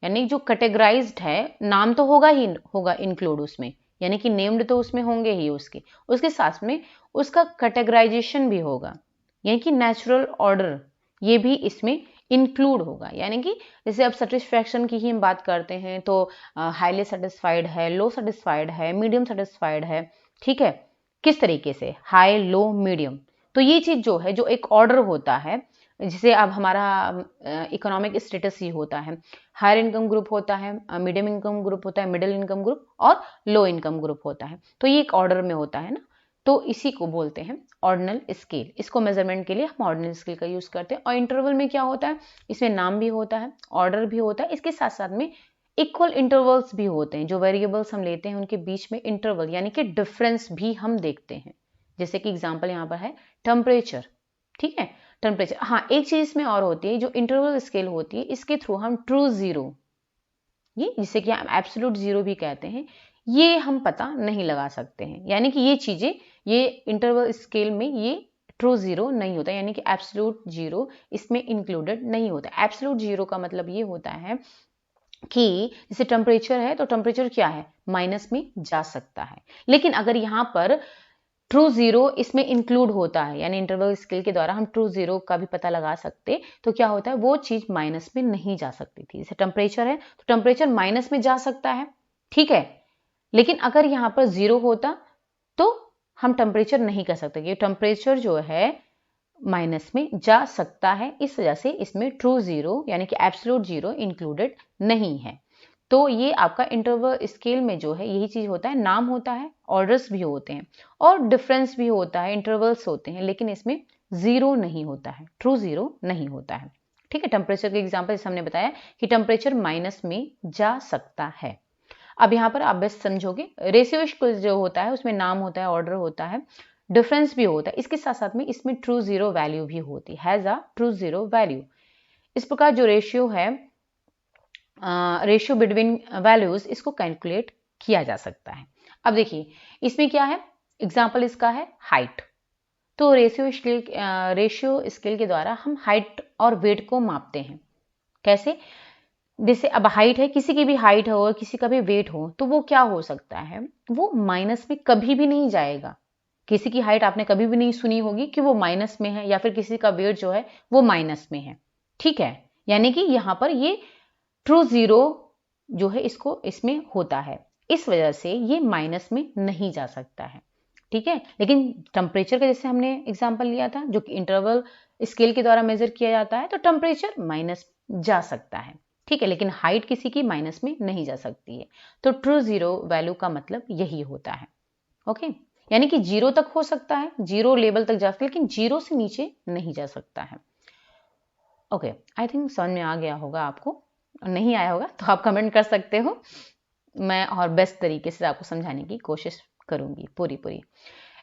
S1: यानी जो कैटेगराइज्ड है, नाम तो होगा ही होगा इंक्लूड उसमें, यानी कि नेम्ड तो उसमें होंगे ही, उसके साथ में उसका कैटेगराइजेशन भी होगा, यानी कि नेचुरल ऑर्डर ये भी इसमें इंक्लूड होगा। यानी कि जैसे अब सेटिस्फैक्शन की ही हम बात करते हैं तो हाईली सेटिस्फाइड है, लो सेटिस्फाइड है, मीडियम सेटिस्फाइड है, ठीक है, किस तरीके से हाई, लो, मीडियम। तो ये चीज जो है, जो एक ऑर्डर होता है जिसे अब हमारा इकोनॉमिक स्टेटस ही होता है, हायर इनकम ग्रुप होता है, मीडियम इनकम ग्रुप होता है, मिडिल इनकम ग्रुप और लो इनकम ग्रुप होता है। तो ये एक ऑर्डर में होता है ना, तो इसी को बोलते हैं ऑर्डिनल स्केल। इसको मेजरमेंट के लिए हम ऑर्डिनल स्केल का यूज करते हैं। और इंटरवल में क्या होता है, इसमें नाम भी होता है, ऑर्डर भी होता है, इसके साथ साथ में इक्वल इंटरवल्स भी होते हैं। जो वेरिएबल्स हम लेते हैं उनके बीच में इंटरवल यानी कि डिफरेंस भी हम देखते हैं। जैसे कि एग्जांपल यहाँ पर है टेम्परेचर, ठीक है, टेम्परेचर। हाँ, एक चीज इसमें और होती है, जो इंटरवल स्केल होती है इसके थ्रू हम ट्रू जीरो, ये जिसे कि हम एब्सोल्यूट जीरो भी कहते हैं, ये हम पता नहीं लगा सकते हैं। यानी कि ये चीजें, ये इंटरवल स्केल में ये ट्रू जीरो नहीं होता, यानी कि एब्सोल्यूट जीरो इसमें इंक्लूडेड नहीं होता। एब्सोल्यूट जीरो का मतलब ये होता है कि जैसे टेम्परेचर है, तो टेम्परेचर क्या है, माइनस में जा सकता है। लेकिन अगर यहाँ पर ट्रू जीरो इसमें इंक्लूड होता है, यानी इंटरवल स्केल के द्वारा हम ट्रू जीरो का भी पता लगा सकते, तो क्या होता है, वो चीज माइनस में नहीं जा सकती थी। जैसे टेम्परेचर है तो टेम्परेचर माइनस में जा सकता है, ठीक है, लेकिन अगर यहाँ पर जीरो होता तो हम टेम्परेचर नहीं कह सकते, क्योंकि टेम्परेचर जो है माइनस में जा सकता है। इस वजह से इसमें ट्रू जीरो यानी कि एब्सोल्यूट जीरो इंक्लूडेड नहीं है। तो ये आपका इंटरवल स्केल में जो है यही चीज होता है, नाम होता है, ऑर्डर्स भी होते हैं और डिफरेंस भी होता है, इंटरवल्स होते हैं, लेकिन इसमें जीरो नहीं होता है, ट्रू जीरो नहीं होता है, ठीक है। टेम्परेचर के एग्जांपल जैसे हमने बताया कि टेम्परेचर माइनस में जा सकता है। अब यहाँ पर आप बेस्ट समझोगे, रेशियो जो होता है उसमें नाम होता है, ऑर्डर होता है, डिफरेंस भी होता है, इसके साथ साथ में इसमें ट्रू जीरो वैल्यू भी होती है, has a true zero value. इस प्रकार जो रेशियो है, रेशियो बिटवीन वैल्यूज, इसको कैलकुलेट किया जा सकता है। अब देखिए इसमें क्या है, एग्जाम्पल इसका है हाइट। तो रेशियो स्केल के द्वारा हम हाइट और वेट को मापते हैं। कैसे, जैसे अब हाइट है, किसी की भी हाइट हो, किसी का भी वेट हो, तो वो क्या हो सकता है, वो माइनस में कभी भी नहीं जाएगा। किसी की हाइट आपने कभी भी नहीं सुनी होगी कि वो माइनस में है, या फिर किसी का वेट जो है वो माइनस में है, ठीक है। यानी कि यहां पर ये ट्रू जीरो जो है इसको इसमें होता है, इस वजह से ये माइनस में नहीं जा सकता है, ठीक है। लेकिन टेम्परेचर का जैसे हमने एग्जांपल लिया था, जो कि इंटरवल स्केल के द्वारा मेजर किया जाता है, तो टेम्परेचर माइनस जा सकता है, ठीक है, लेकिन हाइट किसी की माइनस में नहीं जा सकती है। तो ट्रू जीरो वैल्यू का मतलब यही होता है, ओके। यानी कि जीरो तक हो सकता है, जीरो लेवल तक जा सकता है, लेकिन जीरो से नीचे नहीं जा सकता है, ओके। आई थिंक समझ में आ गया होगा आपको, नहीं आया होगा तो आप कमेंट कर सकते हो, मैं और बेस्ट तरीके से आपको समझाने की कोशिश करूंगी पूरी पूरी।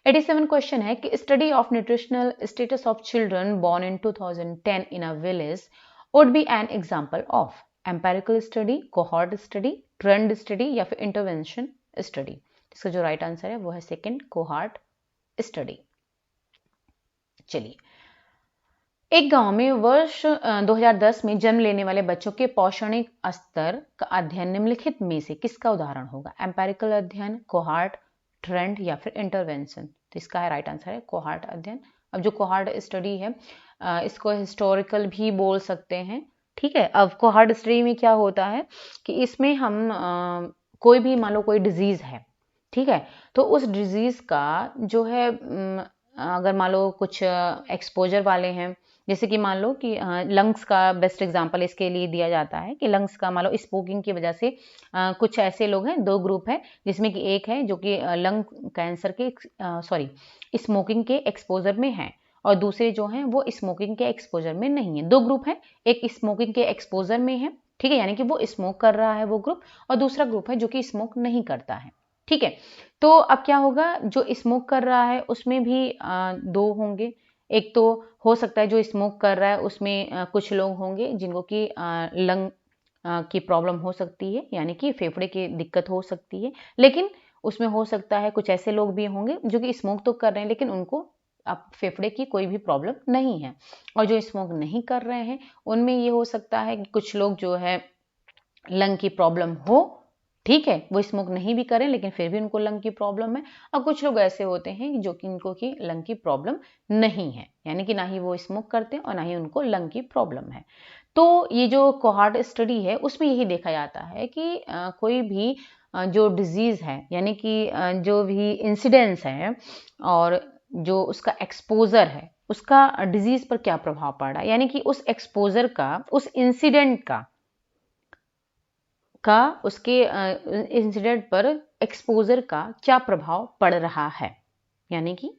S1: 87 क्वेश्चन है कि study of nutritional status of children born in 2010 in a village would be an example of empirical study, cohort study, trend study या फिर इंटरवेंशन स्टडी। इसका जो राइट आंसर है वो है सेकंड, कोहॉर्ट स्टडी। चलिए, एक गांव में वर्ष 2010 में जन्म लेने वाले बच्चों के पौषणिक स्तर का अध्ययन निम्नलिखित में से किसका उदाहरण होगा, एम्पेरिकल अध्ययन, कोहॉर्ट, ट्रेंड या फिर इंटरवेंशन। तो इसका है राइट आंसर है कोहॉर्ट अध्ययन। अब जो कोहॉर्ट स्टडी है इसको हिस्टोरिकल भी बोल सकते हैं, ठीक है। अब कोहॉर्ट स्टडी में क्या होता है कि इसमें हम कोई भी मान लो कोई डिजीज है, ठीक है, तो उस डिजीज का जो है अगर मान लो कुछ एक्सपोजर वाले हैं, जैसे कि मान लो कि लंग्स का बेस्ट एग्जांपल इसके लिए दिया जाता है कि लंग्स का मान लो स्मोकिंग की वजह से कुछ ऐसे लोग हैं, दो ग्रुप है, जिसमें कि एक है जो कि लंग कैंसर के सॉरी स्मोकिंग के एक्सपोजर में है, और दूसरे जो हैं वो स्मोकिंग के एक्सपोजर में नहीं है। दो ग्रुप है, एक स्मोकिंग के एक्सपोजर में है, ठीक है, यानी कि वो स्मोक कर रहा है वो ग्रुप, और दूसरा ग्रुप है जो कि स्मोक नहीं करता है, ठीक है। तो अब क्या होगा, जो स्मोक कर रहा है उसमें भी दो होंगे। एक तो हो सकता है जो स्मोक कर रहा है उसमें कुछ लोग होंगे जिनको कि लंग की प्रॉब्लम हो सकती है, यानी कि फेफड़े की दिक्कत हो सकती है, लेकिन उसमें हो सकता है कुछ ऐसे लोग भी होंगे जो कि स्मोक तो कर रहे हैं लेकिन उनको अब फेफड़े की कोई भी प्रॉब्लम नहीं है, और जो स्मोक नहीं कर रहे हैं उनमें ये हो सकता है कि कुछ लोग जो है लंग की प्रॉब्लम हो, ठीक है, वो स्मोक नहीं भी करें लेकिन फिर भी उनको लंग की प्रॉब्लम है, और कुछ लोग ऐसे होते हैं जो कि इनको की लंग की प्रॉब्लम नहीं है, यानी कि ना ही वो स्मोक करते हैं और ना ही उनको लंग की प्रॉब्लम है। तो ये जो कोहॉर्ट स्टडी है उसमें यही देखा जाता है कि कोई भी जो डिजीज है, यानी कि जो भी इंसिडेंस है और जो उसका एक्सपोजर है, उसका डिजीज पर क्या प्रभाव पड़ रहा है, यानी कि उस एक्सपोजर का, उस इंसिडेंट का उसके इंसिडेंट पर एक्सपोजर का क्या प्रभाव पड़ रहा है, यानी कि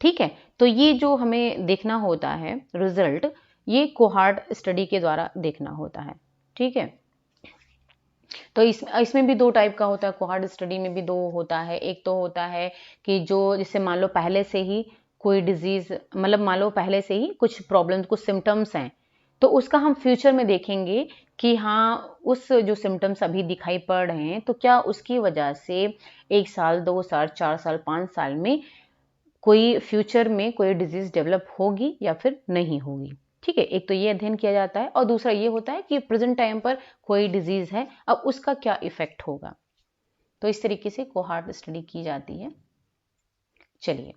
S1: ठीक है। तो ये जो हमें देखना होता है रिजल्ट, ये कोहार्ट स्टडी के द्वारा देखना होता है, ठीक है। तो इसमें भी दो टाइप का होता है, कोहार्ट स्टडी में भी दो होता है। एक तो होता है कि जो जैसे मान लो पहले से ही कोई डिजीज, मतलब मान लो पहले से ही कुछ प्रॉब्लम, कुछ सिम्टम्स हैं, तो उसका हम फ्यूचर में देखेंगे कि हाँ उस जो सिम्टम्स अभी दिखाई पड़ रहे हैं तो क्या उसकी वजह से 1 साल 2 साल 4 साल 5 साल में कोई फ्यूचर में कोई डिजीज डेवलप होगी या फिर नहीं होगी, ठीक है। एक तो ये अध्ययन किया जाता है और दूसरा ये होता है कि प्रेजेंट टाइम पर कोई डिजीज है, अब उसका क्या इफेक्ट होगा। तो इस तरीके से कोहार्ट स्टडी की जाती है। चलिए,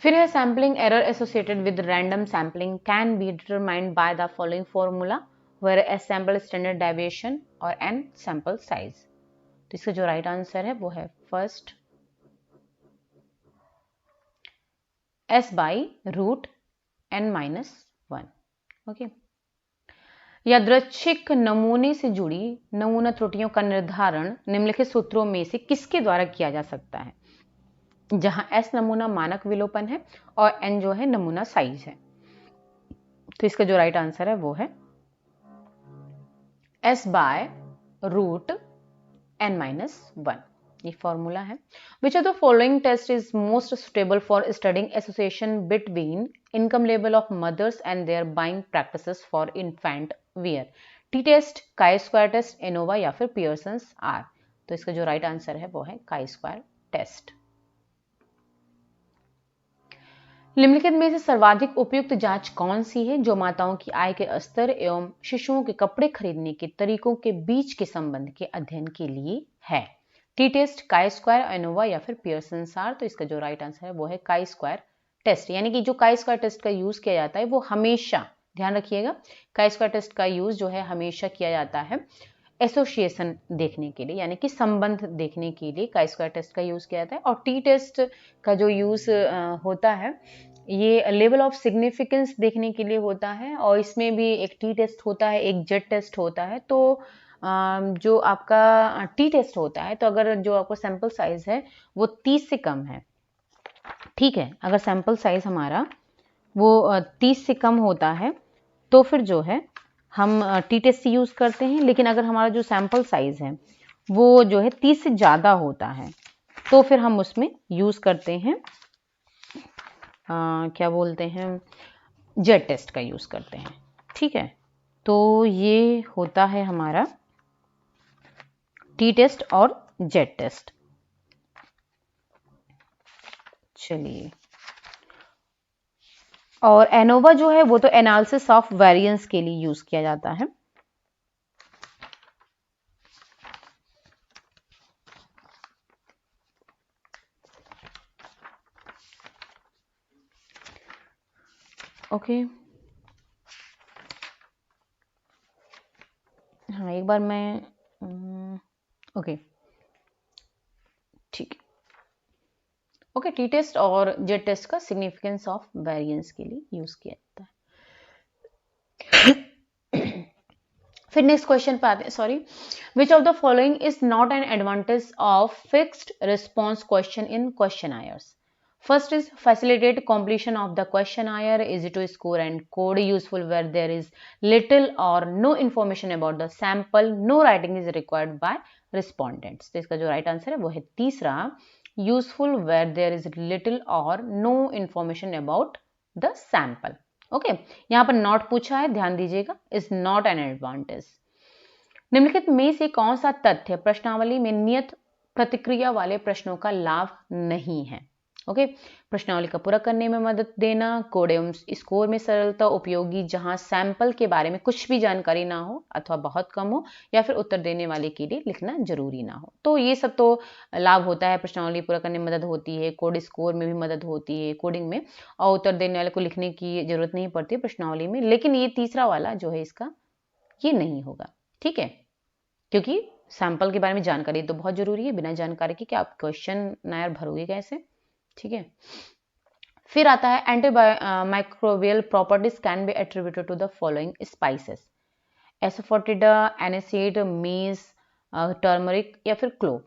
S1: फिर है sampling error associated with random sampling can be determined by the following formula where s sample standard deviation और एन सैंपल साइज। तो इसका जो राइट आंसर है वो है first S by root n minus 1। Okay. यादृच्छिक नमूने से जुड़ी नमूना त्रुटियों का निर्धारण निम्नलिखित सूत्रों में से किसके द्वारा किया जा सकता है, जहां S नमूना मानक विलोपन है और n जो है नमूना साइज है। तो इसका जो राइट आंसर है वो है S by root n minus 1। ये फॉर्मूला है। Which of the following test is most suitable for studying association between income level of mothers and their buying practices for infant wear? T test, chi-square test, ANOVA या फिर Pearson's R। तो इसका जो right answer है वो है chi-square test. निम्नलिखित में से सर्वाधिक उपयुक्त जांच कौन सी है जो माताओं की आय के स्तर एवं शिशुओं के कपड़े खरीदने के तरीकों के बीच के संबंध के अध्ययन के लिए है? T test, chi square, ANOVA या फिर पियर्सन सार। तो इसका जो राइट आंसर है वो है काई स्क्वायर टेस्ट, यानी कि जो काई स्क्वायर टेस्ट का यूज किया जाता है वो हमेशा, ध्यान रखिएगा, काई स्क्वायर टेस्ट का यूज जो है हमेशा किया जाता है एसोसिएशन देखने के लिए, यानी कि संबंध देखने के लिए काई स्क्वायर टेस्ट का यूज किया जाता है। और टी टेस्ट का जो यूज होता है ये लेवल ऑफ सिग्निफिकेंस देखने के लिए होता है, और इसमें भी एक टी टेस्ट होता है, एक जेड टेस्ट होता है। तो जो आपका टी टेस्ट होता है, तो अगर जो आपका सैंपल साइज है वो 30 से कम है, ठीक है, अगर सैंपल साइज हमारा वो 30 से कम होता है तो फिर जो है हम टी टेस्ट यूज करते हैं। लेकिन अगर हमारा जो सैंपल साइज है वो जो है 30 से ज्यादा होता है तो फिर हम उसमें यूज करते हैं क्या बोलते हैं, जेड टेस्ट का यूज करते हैं, ठीक है। तो ये होता है हमारा टी टेस्ट और जेड टेस्ट। चलिए, और एनोवा जो है वो तो एनालिसिस ऑफ वेरिएंस के लिए यूज किया जाता है। ओके, हाँ एक बार मैं ओके, ठीक है। ओके, टी टेस्ट और जेड टेस्ट का सिग्निफिकेंस ऑफ वेरिएंस के लिए यूज किया जाता है। फिर नेक्स्ट क्वेश्चन पे आते हैं। Sorry, which of the following is not an advantage of fixed response question in questionnaires? First is facilitate completion of the questionnaire, easy to score and code, useful where there is little or no information about the sample, no writing is required by respondents। तो इसका जो right answer है वो है तीसरा, useful where there is little or no information about the sample। Okay, यहाँ पर not पूछा है, ध्यान दीजिएगा, इज नॉट एन एडवांटेज। निम्नलिखित में से कौन सा तथ्य प्रश्नावली में नियत प्रतिक्रिया वाले प्रश्नों का लाभ नहीं है? ओके, प्रश्नावली का पूरा करने में मदद देना, कोड एवं स्कोर में सरलता उपयोगी जहां सैंपल के बारे में कुछ भी जानकारी ना हो अथवा बहुत कम हो, या फिर उत्तर देने वाले के लिए लिखना जरूरी ना हो। तो ये सब तो लाभ होता है, प्रश्नावली पूरा करने में मदद होती है, कोड स्कोर में भी मदद होती है कोडिंग में, और उत्तर देने वाले को लिखने की जरूरत नहीं पड़ती है प्रश्नावली में। लेकिन ये तीसरा वाला जो है इसका ये नहीं होगा, ठीक है, क्योंकि सैंपल के बारे में जानकारी तो बहुत जरूरी है, बिना जानकारी के कि आप क्वेश्चन नायर भरोगे कैसे, ठीक है। फिर आता है antimicrobial properties can be attributed to the following spices, asafoetida, aniseed, mace, turmeric या फिर क्लोव।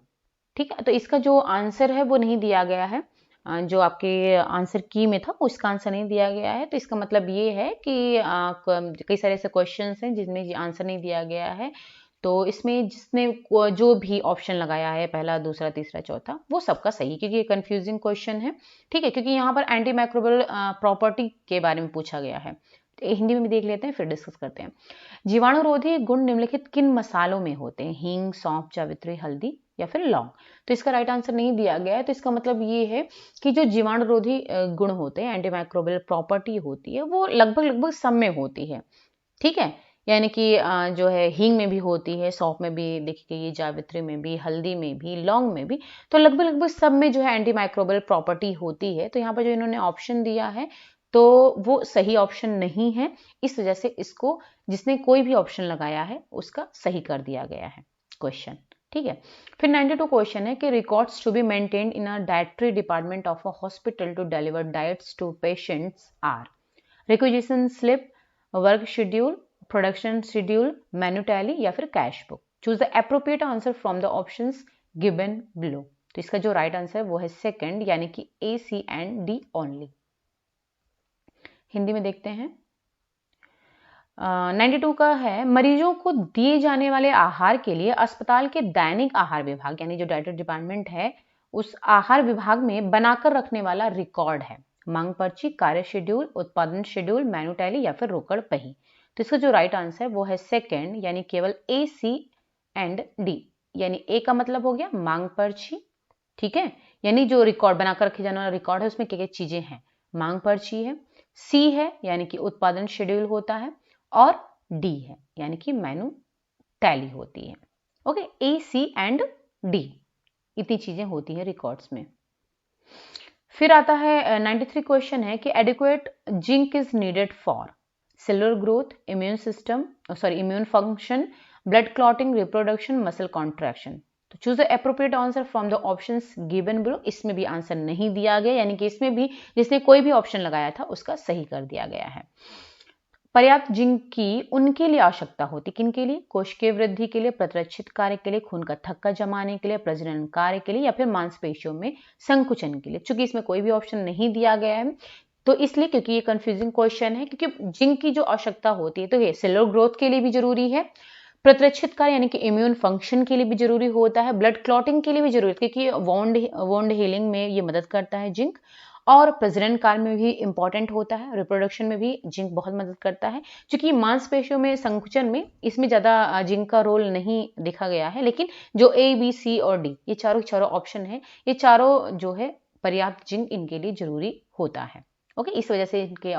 S1: ठीक है, तो इसका जो आंसर है वो नहीं दिया गया है, जो आपके आंसर की में था उसका आंसर नहीं दिया गया है। तो इसका मतलब ये है कि कई सारे ऐसे क्वेश्चंस हैं जिसमें आंसर नहीं दिया गया है, तो इसमें जिसने जो भी ऑप्शन लगाया है पहला, दूसरा, तीसरा, चौथा, वो सबका सही, क्योंकि ये कंफ्यूजिंग क्वेश्चन है। ठीक है, क्योंकि यहाँ पर एंटी माइक्रोबियल प्रॉपर्टी के बारे में पूछा गया है। हिंदी में भी देख लेते हैं फिर डिस्कस करते हैं। जीवाणुरोधी गुण निम्नलिखित किन मसालों में होते हैं? हींग, सौंफ, जावित्री, हल्दी या फिर लौंग। तो इसका राइट आंसर नहीं दिया गया है। तो इसका मतलब ये है कि जो जीवाणुरोधी गुण होते हैं, एंटीमाइक्रोबियल प्रॉपर्टी होती है, वो लगभग लगभग सब में होती है। ठीक है, यानी कि जो है हींग में भी होती है, सौंफ में भी देखिए, जावित्री में भी, हल्दी में भी, लौंग में भी, तो लगभग लगभग सब में जो है एंटीमाइक्रोबियल प्रॉपर्टी होती है। तो यहाँ पर जो इन्होंने ऑप्शन दिया है तो वो सही ऑप्शन नहीं है, इस वजह से इसको जिसने कोई भी ऑप्शन लगाया है उसका सही कर दिया गया है क्वेश्चन। ठीक है, फिर 92 क्वेश्चन है कि records to be maintained in a dietary department of a hospital to deliver diets to patients are requisition slip, work schedule, production schedule, menu tally या फिर cash book. Choose the appropriate answer from the options given below. तो इसका जो right answer है वो है second, यानी कि ए, C and D only. Hindi में देखते हैं। 92 का है, मरीजों को दिए जाने वाले आहार के लिए अस्पताल के दैनिक आहार विभाग, यानी जो डाइटरी डिपार्टमेंट है, उस आहार विभाग में बनाकर रखने वाला रिकॉर्ड है मांग पर्ची, कार्य शेड्यूल, उत्पादन शेड्यूल, मेन्यू टैली या फिर रोकड़ पही। तो इसका जो राइट आंसर है वो है सेकंड, यानी केवल ए, सी एंड डी। यानी ए का मतलब हो गया मांग पर्ची, ठीक है, यानी जो रिकॉर्ड बनाकर रखे जाने वाला रिकॉर्ड है उसमें क्या क्या चीजें हैं, मांग पर्ची है, सी है यानी कि उत्पादन शेड्यूल होता है, और डी है यानी कि मेनू टैली होती है। Okay, A, C and D, इतनी चीजें होती हैं रिकॉर्ड्स में। फिर आता है 93 क्वेश्चन है कि adequate zinc is needed for cellular growth, immune function, blood clotting, reproduction, muscle contraction. तो choose the appropriate answer from the options given below. इसमें भी आंसर नहीं दिया गया, यानी कि इसमें भी जिसने कोई भी ऑप्शन लगाया था उसका सही कर दिया गया है। पर्याप्त जिंक की उनके लिए आवश्यकता होती, किनके लिए? कोशिकीय वृद्धि के लिए, प्रतिरक्षित कार्य के लिए, खून का थक्का जमाने के लिए, प्रजनन कार्य के लिए या फिर मांसपेशियों में संकुचन के लिए। चूंकि इसमें कोई भी ऑप्शन नहीं दिया गया है तो इसलिए, क्योंकि ये कंफ्यूजिंग क्वेश्चन है, क्योंकि जिंक की जो आवश्यकता होती है तो ये सेलुलर ग्रोथ के लिए भी जरूरी है, प्रतिरक्षित कार्य यानी कि इम्यून फंक्शन के लिए भी जरूरी होता है, ब्लड क्लॉटिंग के लिए भी जरूरी है क्योंकि वोंड हीलिंग में ये मदद करता है जिंक, और प्रजनन काल में भी इंपॉर्टेंट होता है, रिप्रोडक्शन में भी जिंक बहुत मदद करता है। क्योंकि मांसपेशियों में संकुचन में इसमें ज्यादा जिंक का रोल नहीं देखा गया है, लेकिन जो ए, बी, सी और डी, ये चारों ऑप्शन है, ये चारों जो है पर्याप्त जिंक इनके लिए जरूरी होता है। ओके, इस वजह से इनके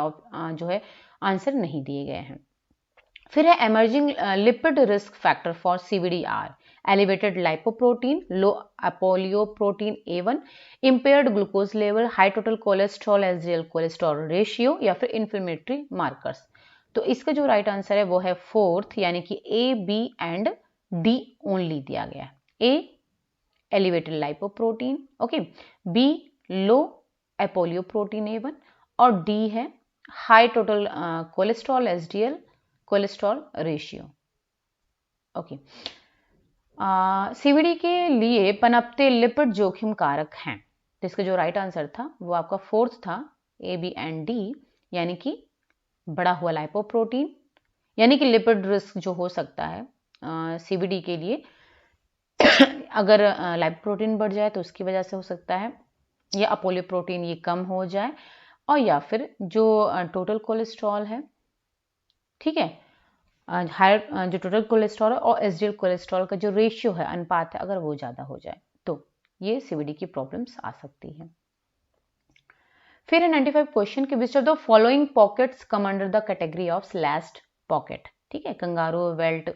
S1: जो है आंसर नहीं दिए गए हैं। फिर है emerging lipid risk factor for CVD are elevated lipoprotein, low apolipoprotein A1, impaired glucose level, high total cholesterol SDL cholesterol ratio या फिर इन्फ्लेमेटरी मार्कर्स। तो इसका जो राइट आंसर है वो है फोर्थ, यानी कि ए, बी एंड डी ओनली दिया गया है। ए एलिवेटेड लाइपोप्रोटीन, ओके, बी लो अपोलियोप्रोटीन A1 और डी है high total cholesterol SDL cholesterol ratio. Okay, CVD के लिए पनपते लिपिड जोखिम कारक हैं, तो इसका जो राइट आंसर था वो आपका फोर्थ था, ए, बी एंड डी, यानी कि बड़ा हुआ लाइपोप्रोटीन, यानी कि लिपिड रिस्क जो हो सकता है सीवीडी के लिए अगर लाइपोप्रोटीन बढ़ जाए तो उसकी वजह से हो सकता है, या अपोलियोप्रोटीन ये कम हो जाए, और या फिर जो टोटल कोलेस्ट्रॉल है, ठीक है, हायर जो टोटल कोलेस्ट्रॉल और एसडीएल कोलेस्ट्रॉल का जो रेशियो है, अनुपात है, अगर वो ज़्यादा हो जाए तो ये सीवीडी की प्रॉब्लम्स आ सकती है। फिर है 95 क्वेश्चन के विच of the following pockets come under the category of slashed pocket, ठीक है, कंगारू, वेल्ट,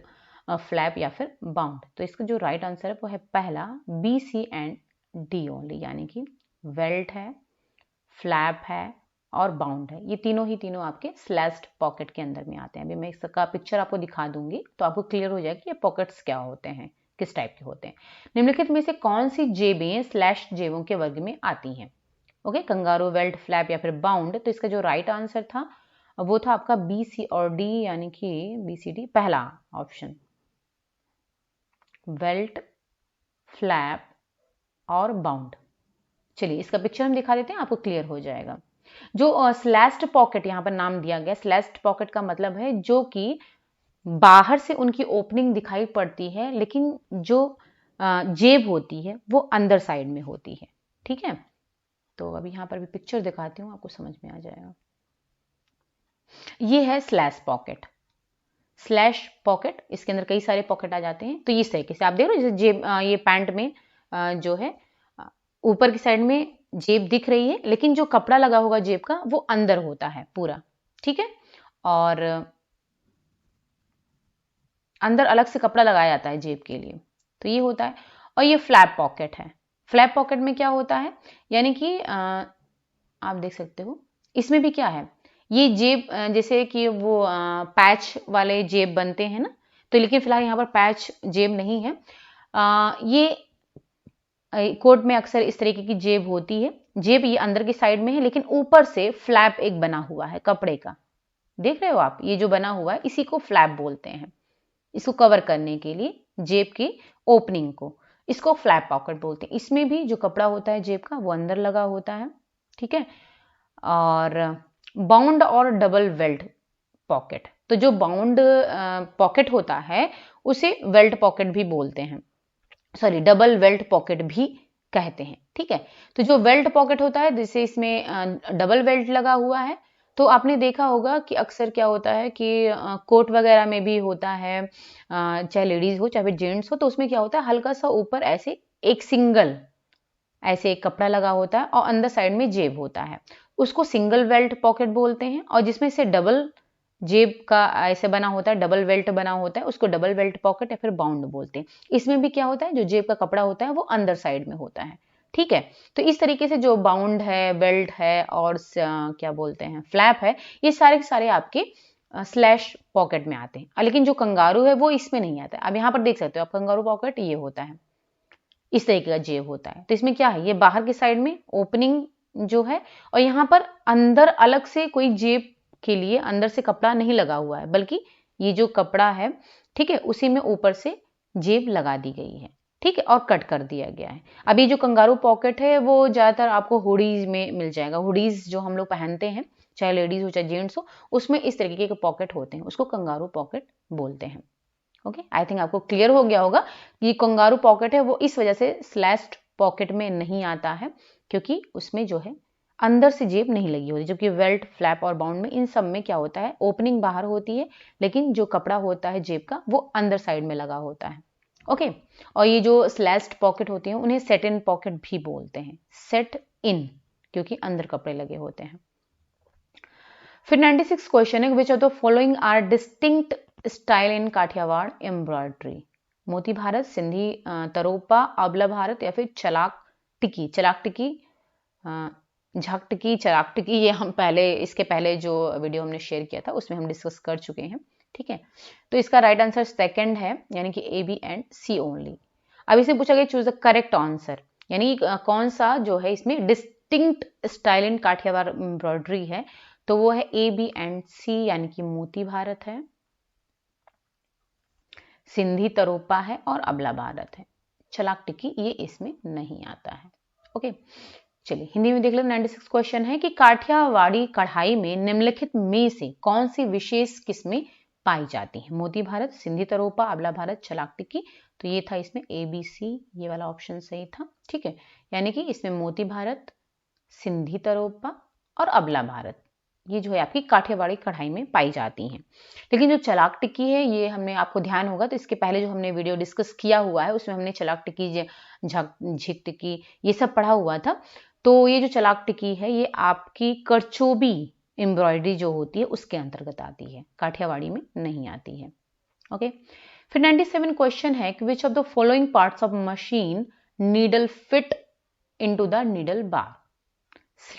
S1: फ्लैप या फिर बाउंड। तो इसका जो राइट आंसर है वो है पहला, B, C and D only, यानी कि वेल्ट है, फ्लैप है और बाउंड है, ये तीनों आपके स्लैश्ड पॉकेट के अंदर में आते हैं। अभी मैं इसका पिक्चर आपको दिखा दूंगी तो आपको क्लियर हो जाएगा कि ये पॉकेट्स क्या होते हैं, किस टाइप के होते हैं। निम्नलिखित में से कौन सी जेबें स्लैश जेबों के वर्ग में आती हैं? ओके, कंगारू, बेल्ट, फ्लैप या फिर बाउंड। तो इसका जो राइट आंसर था वो था आपका बी, सी और डी, यानी कि बी, सी, डी, पहला ऑप्शन, बेल्ट, फ्लैप और बाउंड। चलिए इसका पिक्चर हम दिखा देते हैं, आपको क्लियर हो जाएगा। जो स्लैश्ड पॉकेट यहाँ पर नाम दिया गया, स्लैश्ड पॉकेट का मतलब है जो कि बाहर से उनकी ओपनिंग दिखाई पड़ती है, लेकिन जो जेब होती है वो अंदर साइड में होती है। ठीक है, तो अभी यहाँ पर भी पिक्चर दिखाती हूँ, आपको समझ में आ जाएगा। ये है स्लैश पॉकेट, स्लैश पॉकेट, इसके अंदर कई सारे पॉकेट आ जाते हैं। तो इस तरीके से आप देख रहे हो, जैसे जेब ये पैंट में जो है ऊपर की साइड में जेब दिख रही है, लेकिन जो कपड़ा लगा होगा जेब का वो अंदर होता है पूरा। ठीक है, और अंदर अलग से कपड़ा लगाया जाता है जेब के लिए, तो ये होता है। और ये फ्लैप पॉकेट है। फ्लैप पॉकेट में क्या होता है, यानी कि आप देख सकते हो इसमें भी क्या है, ये जेब जैसे कि वो पैच वाले जेब बनते हैं ना, तो लेकिन फिलहाल यहाँ पर पैच जेब नहीं है। ये कोट में अक्सर इस तरीके की जेब होती है। जेब ये अंदर की साइड में है, लेकिन ऊपर से फ्लैप एक बना हुआ है कपड़े का, देख रहे हो आप, ये जो बना हुआ है इसी को फ्लैप बोलते हैं। इसको कवर करने के लिए जेब की ओपनिंग को, इसको फ्लैप पॉकेट बोलते हैं। इसमें भी जो कपड़ा होता है जेब का वो अंदर लगा होता है। ठीक है, और बाउंड और डबल वेल्ट पॉकेट, तो जो बाउंड पॉकेट होता है उसे वेल्ट पॉकेट भी बोलते हैं, सॉरी डबल वेल्ट पॉकेट भी कहते हैं। ठीक है, तो जो वेल्ट पॉकेट होता है, जैसे इसमें डबल वेल्ट लगा हुआ है, तो आपने देखा होगा कि अक्सर क्या होता है कि कोट वगैरह में भी होता है, चाहे लेडीज हो चाहे जेंट्स हो, तो उसमें क्या होता है हल्का सा ऊपर ऐसे एक सिंगल ऐसे एक कपड़ा लगा होता है और अंदर साइड में जेब होता है, उसको सिंगल वेल्ट पॉकेट बोलते हैं। और जिसमें से डबल जेब का ऐसे बना होता है, डबल वेल्ट बना होता है, उसको डबल वेल्ट पॉकेट या फिर बाउंड बोलते हैं। इसमें भी क्या होता है, जो जेब का कपड़ा होता है वो अंदर साइड में होता है। ठीक है, तो इस तरीके से जो बाउंड है, बेल्ट है और क्या बोलते हैं फ्लैप है, ये सारे के सारे आपके स्लैश पॉकेट में आते हैं। लेकिन जो कंगारू है वो इसमें नहीं आता है। अब यहाँ पर देख सकते हो आप, कंगारू पॉकेट ये होता है, इस तरीके का जेब होता है। तो इसमें क्या है, ये बाहर की साइड में ओपनिंग जो है, और यहाँ पर अंदर अलग से कोई जेब के लिए अंदर से कपड़ा नहीं लगा हुआ है, बल्कि ये जो कपड़ा है, ठीक है, उसी में ऊपर से जेब लगा दी गई है। ठीक है, और कट कर दिया गया है। अभी जो कंगारू पॉकेट है वो ज्यादातर आपको हुडीज में मिल जाएगा। हुडीज जो हम लोग पहनते हैं, चाहे लेडीज हो चाहे जेंट्स हो, उसमें इस तरीके के पॉकेट होते हैं, उसको कंगारू पॉकेट बोलते हैं। ओके, आई थिंक आपको क्लियर हो गया होगा। ये कंगारू पॉकेट है वो इस वजह से स्लैश्ड पॉकेट में नहीं आता है, क्योंकि उसमें जो है अंदर से जेब नहीं लगी होती, जबकि वेल्ट, फ्लैप और बाउंड में इन सब में क्या होता है, ओपनिंग बाहर होती है, लेकिन जो कपड़ा होता है जेब का वो अंदर साइड में लगा होता है। ओके, और ये जो स्लैश्ड पॉकेट होती हैं उन्हें सेट इन पॉकेट भी बोलते हैं, सेट इन, क्योंकि अंदर कपड़े लगे होते हैं। फिर 96 क्वेश्चन है, which of the following are distinct style in Kathiawar embroidery, Moti Bharat, Sindhi तरोपा, अबला भारत या फिर चलाक टिकी। चलाक टिकी, झाक टिकी, चलाक टिकी, ये हम पहले, इसके पहले जो वीडियो हमने शेयर किया था उसमें हम डिस्कस कर चुके हैं। ठीक है, तो इसका राइट आंसर सेकंड है, यानी कि ए, बी एंड सी ओनली। अब इसे पूछा गया चूज द करेक्ट आंसर, यानी कौन सा जो है इसमें distinct style in Kathiawar embroidery है, तो वो है ए, बी एंड सी, यानी कि मोती भारत है, सिंधी तरोपा है और अबला भारत है। चलाक टिकी ये इसमें नहीं आता है। ओके, चलिए हिंदी में देख लो। 96 क्वेश्चन है कि काठियावाड़ी कढ़ाई में निम्नलिखित में से कौन सी विशेष किस्में पाई जाती हैं, मोती भारत, सिंधी तरोपा, अबला भारत, चलाक टिकी। तो ये था इसमें ए, बी, सी, ये वाला ऑप्शन सही था। ठीक है, यानी कि इसमें मोती भारत, सिंधी तरोपा और अबला भारत, ये जो है आपकी काठियावाड़ी कढ़ाई में पाई जाती हैं। लेकिन जो चलाक टिक्की है, ये हमने, आपको ध्यान होगा तो इसके पहले जो हमने वीडियो डिस्कस किया हुआ है उसमें हमने चलाक टिक्की, झिक टिक्की, ये सब पढ़ा हुआ था। तो ये जो चलाक टिक्की है ये आपकी करचोबी एम्ब्रॉयडरी जो होती है उसके अंतर्गत आती है, काठियावाड़ी में नहीं आती है। ओके, फिर 97 क्वेश्चन है कि which of the following parts of machine needle fit into the needle bar,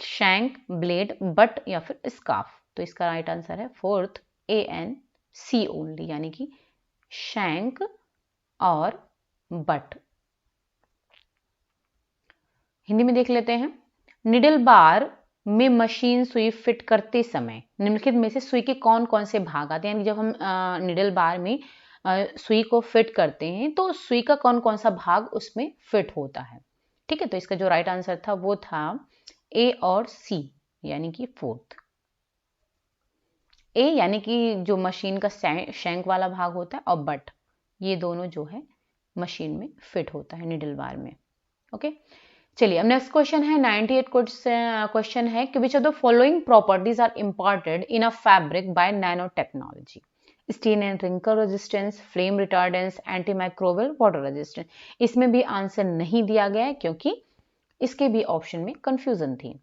S1: shank, blade, butt या फिर स्कार्फ। तो इसका राइट आंसर है fourth, A and C only, यानी कि शैंक और बट। हिंदी में देख लेते हैं। निडल बार में मशीन सुई फिट करते समय निम्नलिखित में से सुई के कौन कौन से भाग आते हैं, यानी जब हम निडल बार में सुई को फिट करते हैं तो सुई का कौन कौन सा भाग उसमें फिट होता है। ठीक है, तो इसका जो राइट आंसर था वो था ए और सी, यानी कि फोर्थ। ए यानी कि जो मशीन का शैंक वाला भाग होता है, और बट, ये दोनों जो है मशीन में फिट होता है निडल बार में। ओके, चलिए अब नेक्स्ट क्वेश्चन है 98 क्वेश्चन है कि which of the following properties are imparted in a fabric by nanotechnology? Stain and wrinkle resistance, flame retardance, antimicrobial, water resistance. इसमें भी आंसर नहीं दिया गया है क्योंकि इसके भी ऑप्शन में कंफ्यूजन थी,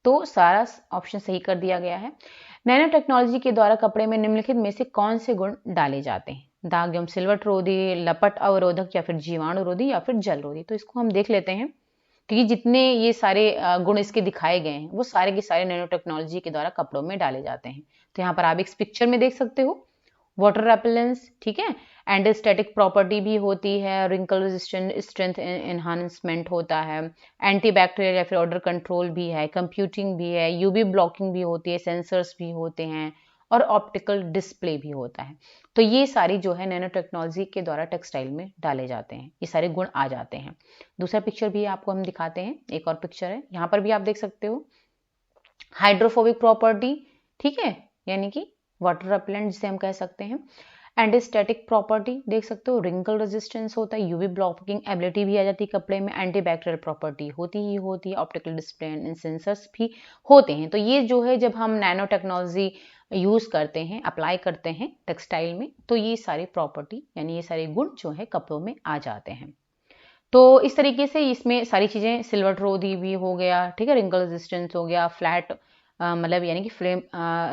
S1: तो सारा ऑप्शन सही कर दिया गया है। नैनो टेक्नोलॉजी के द्वारा कपड़े में निम्नलिखित में से कौन से गुण डाले जाते हैं? दाग एवं सिलवट रोधी, लपट अवरोधक, या फिर जीवाणु रोधी, या फिर जल रोधी। तो इसको हम देख लेते हैं, क्योंकि जितने ये सारे गुण इसके दिखाए गए हैं वो सारे के सारे नैनो टेक्नोलॉजी के द्वारा कपड़ों में डाले जाते हैं। तो यहाँ पर आप इस पिक्चर में देख सकते हो, वाटर रेपेलेंस, ठीक है, एंटीस्टैटिक प्रॉपर्टी भी होती है, रिंकल रेजिस्टेंट, स्ट्रेंथ एनहांसमेंट होता है, एंटी बैक्टीरियल या फिर ऑर्डर कंट्रोल भी है, कंप्यूटिंग भी है, यूवी ब्लॉकिंग भी होती है, सेंसर्स भी होते हैं, और ऑप्टिकल डिस्प्ले भी होता है। तो ये सारी जो है नैनो टेक्नोलॉजी के द्वारा टेक्सटाइल में डाले जाते हैं, ये सारे गुण आ जाते हैं। दूसरा पिक्चर भी आपको हम दिखाते हैं, एक और पिक्चर है, यहाँ पर भी आप देख सकते हो हाइड्रोफोबिक प्रॉपर्टी, ठीक है, यानी कि वाटर रेपेलेंट जिसे हम कह सकते हैं। एंटीस्टैटिक प्रॉपर्टी देख सकते हो, रिंकल रेजिस्टेंस होता है, यूवी ब्लॉकिंग एबिलिटी भी आ जाती है कपड़े में, एंटी बैक्टीरियल प्रॉपर्टी होती ही होती है, ऑप्टिकल डिस्प्ले एंड सेंसर्स भी होते हैं। तो ये जो है जब हम नैनो टेक्नोलॉजी यूज करते हैं, अप्लाई करते हैं टेक्सटाइल में, तो ये सारी प्रॉपर्टी यानी ये सारे गुण जो है कपड़ों में आ जाते हैं। तो इस तरीके से इसमें सारी चीजें, सिल्वर रोधी भी हो गया, ठीक है, रिंकल रेजिस्टेंस हो गया, फ्लैट मतलब यानी कि फ्लेम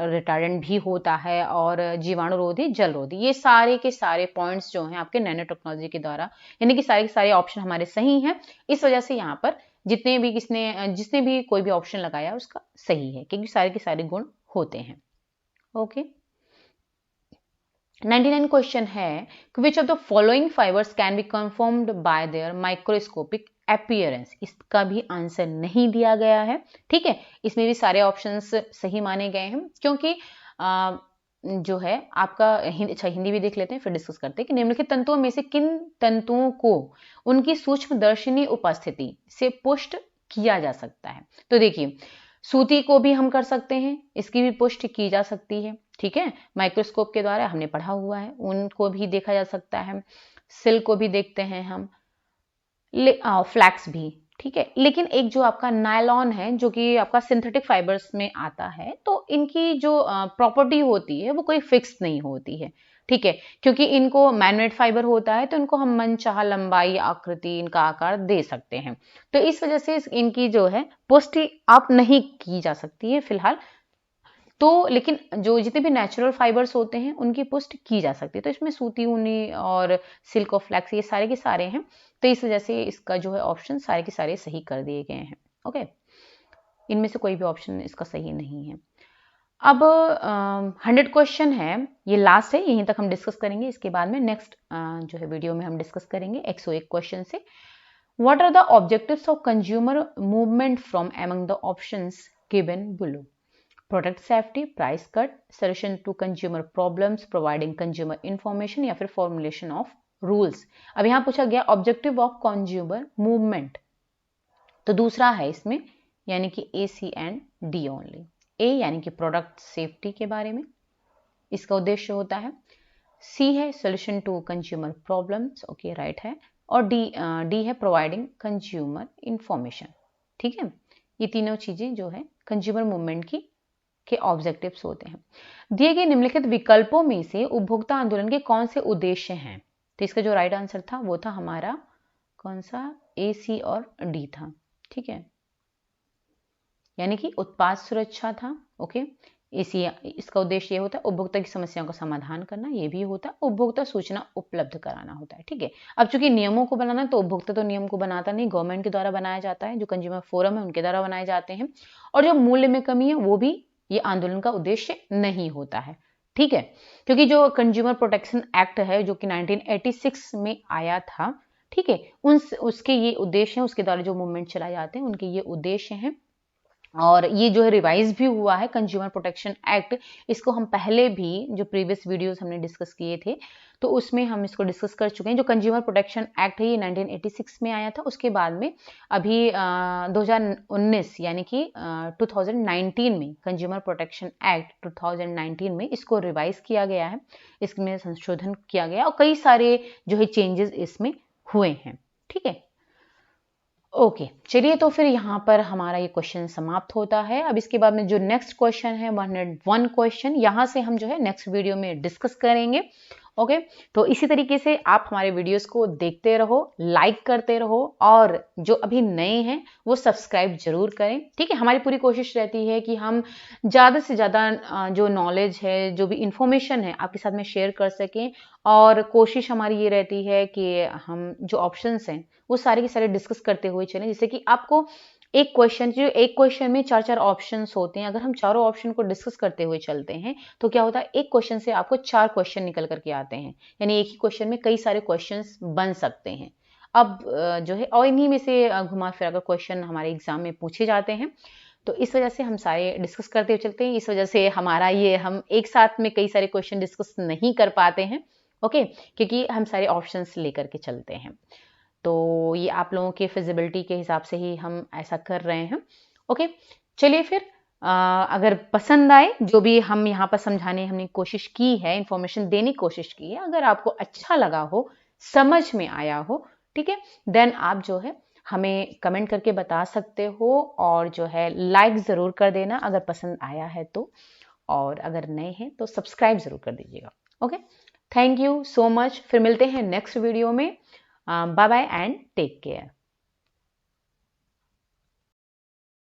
S1: रिटार्डेंट भी होता है, और जीवाणु रोधी, जल रोधी, ये सारे के सारे पॉइंट्स जो हैं आपके नैनो टेक्नोलॉजी के द्वारा, यानी कि सारे के सारे ऑप्शन हमारे सही हैं। इस वजह से यहाँ पर जिसने भी कोई भी ऑप्शन लगाया उसका सही है, क्योंकि सारे के सारे गुण होते हैं। ओके, 99 क्वेश्चन है कि which of the following fibres can be confirmed bye there microscopic appearance? इसका भी आंसर नहीं दिया गया है, ठीक है, इसमें भी सारे ऑप्शंस सही माने गए हैं, क्योंकि जो है आपका हिंदी भी देख लेते हैं फिर डिस्कस करते हैं कि निम्नलिखित तंतुओं में से किन तंतुओं को उनकी सूक्ष्मदर्शनी उपस्थिति से पुष्ट किया जा सकता है। तो देखिए, सूती को भी हम कर सकते हैं, इसकी भी पुष्टि की जा सकती है, ठीक है, माइक्रोस्कोप के द्वारा हमने पढ़ा हुआ है, उनको भी देखा जा सकता है, सिल्क को भी देखते हैं हम, फ्लैक्स भी, ठीक है। लेकिन एक जो आपका नायलॉन है जो कि आपका सिंथेटिक फाइबर्स में आता है, तो इनकी जो प्रॉपर्टी होती है वो कोई फिक्स नहीं होती है, ठीक है, क्योंकि इनको मैनमेड फाइबर होता है, तो इनको हम मनचाहा लंबाई, आकृति, इनका आकार दे सकते हैं। तो इस वजह से इनकी जो है पुष्टि आप नहीं की जा सकती है फिलहाल। तो लेकिन जो जितने भी नेचुरल फाइबर्स होते हैं उनकी पुष्टि की जा सकती है, तो इसमें सूती, ऊनी और सिल्क और फ्लैक्स ये सारे के सारे हैं, तो इस वजह से इसका जो है ऑप्शन सारे के सारे सही कर दिए गए हैं। ओके, इनमें से कोई भी ऑप्शन इसका सही नहीं है। अब 100 क्वेश्चन है, ये लास्ट है, यहीं तक हम डिस्कस करेंगे, इसके बाद में नेक्स्ट जो है वीडियो में हम डिस्कस करेंगे 101 क्वेश्चन से। What are the objectives of consumer movement from among the options given below? Product safety, price cut, solution to consumer problems, providing consumer information, या फिर फॉर्मुलेशन ऑफ रूल्स। अब यहां पूछा गया ऑब्जेक्टिव ऑफ कंज्यूमर मूवमेंट, तो दूसरा है इसमें, यानी कि ए, सी एंड डी ओनली। ए यानी कि प्रोडक्ट सेफ्टी के बारे में इसका उद्देश्य होता है, सी है solution to consumer problems, okay right है, और डी है प्रोवाइडिंग कंज्यूमर इंफॉर्मेशन, ठीक है। ये तीनों चीजें जो है कंज्यूमर मूवमेंट के ऑब्जेक्टिव्स होते हैं। दिए गए निम्नलिखित विकल्पों में से उपभोक्ता आंदोलन के कौन से उद्देश्य हैं? तो इसका जो राइट आंसर था वो था हमारा कौन सा, ए, सी और डी था, ठीक है, यानी कि उत्पाद सुरक्षा था, ओके। इसी इसका उद्देश्य ये होता है उपभोक्ता की समस्याओं का समाधान करना, ये भी होता है उपभोक्ता सूचना उपलब्ध कराना होता है, ठीक है। अब चूंकि नियमों को बनाना, तो उपभोक्ता तो नियम को बनाता नहीं, गवर्नमेंट के द्वारा बनाया जाता है, जो कंज्यूमर फोरम है उनके द्वारा बनाए जाते हैं, और जो मूल्य में कमी है वो भी ये आंदोलन का उद्देश्य नहीं होता है, ठीक है, क्योंकि जो कंज्यूमर प्रोटेक्शन एक्ट है जो कि 1986 में आया था, ठीक है, उसके ये उद्देश्य हैं, उसके द्वारा जो मूवमेंट चलाए जाते हैं उनके ये उद्देश्य हैं, और ये जो है रिवाइज भी हुआ है कंज्यूमर प्रोटेक्शन एक्ट। इसको हम पहले भी जो प्रीवियस वीडियोस हमने डिस्कस किए थे तो उसमें हम इसको डिस्कस कर चुके हैं। जो कंज्यूमर प्रोटेक्शन एक्ट है ये 1986 में आया था। उसके बाद में अभी 2019 यानी कि 2019 में कंज्यूमर प्रोटेक्शन एक्ट 2019 में इसको रिवाइज किया गया है, इसमें संशोधन किया गया और कई सारे जो है चेंजेस इसमें हुए हैं। ठीक है, ओके चलिए, तो फिर यहाँ पर हमारा ये क्वेश्चन समाप्त होता है। अब इसके बाद में जो नेक्स्ट क्वेश्चन है 101 क्वेश्चन, यहाँ से हम जो है नेक्स्ट वीडियो में डिस्कस करेंगे। ओके, तो इसी तरीके से आप हमारे वीडियोस को देखते रहो, लाइक करते रहो और जो अभी नए हैं वो सब्सक्राइब जरूर करें। ठीक है, हमारी पूरी कोशिश रहती है कि हम ज़्यादा से ज़्यादा जो नॉलेज है, जो भी इंफॉर्मेशन है आपके साथ में शेयर कर सकें। और कोशिश हमारी ये रहती है कि हम जो ऑप्शंस हैं वो सारे के सारे डिस्कस करते हुए चलें, जिससे कि आपको एक क्वेश्चन में चार चार ऑप्शंस होते हैं। अगर हम चारों ऑप्शन को डिस्कस करते हुए चलते हैं तो क्या होता है, एक क्वेश्चन से आपको चार क्वेश्चन निकल करके आते हैं, यानी एक ही क्वेश्चन में कई सारे क्वेश्चंस बन सकते हैं। अब जो है और इन्हीं में से घुमा फिरा कर क्वेश्चन हमारे एग्जाम में पूछे जाते हैं। तो इस वजह से हम सारे डिस्कस करते हुए चलते हैं। इस वजह से हमारा ये हम एक साथ में कई सारे क्वेश्चन डिस्कस नहीं कर पाते हैं। ओके, क्योंकि हम सारे ऑप्शंस लेकर के चलते हैं। तो ये आप लोगों के फिजिबिलिटी के हिसाब से ही हम ऐसा कर रहे हैं। ओके, चलिए फिर अगर पसंद आए जो भी हम यहाँ पर समझाने हमने कोशिश की है, इंफॉर्मेशन देने की कोशिश की है, अगर आपको अच्छा लगा हो, समझ में आया हो, ठीक है, देन आप जो है हमें कमेंट करके बता सकते हो और जो है लाइक ज़रूर कर देना अगर पसंद आया है तो, और अगर नए हैं तो सब्सक्राइब ज़रूर कर दीजिएगा। Okay, thank you so much. फिर मिलते हैं नेक्स्ट वीडियो में। Bye bye and take care.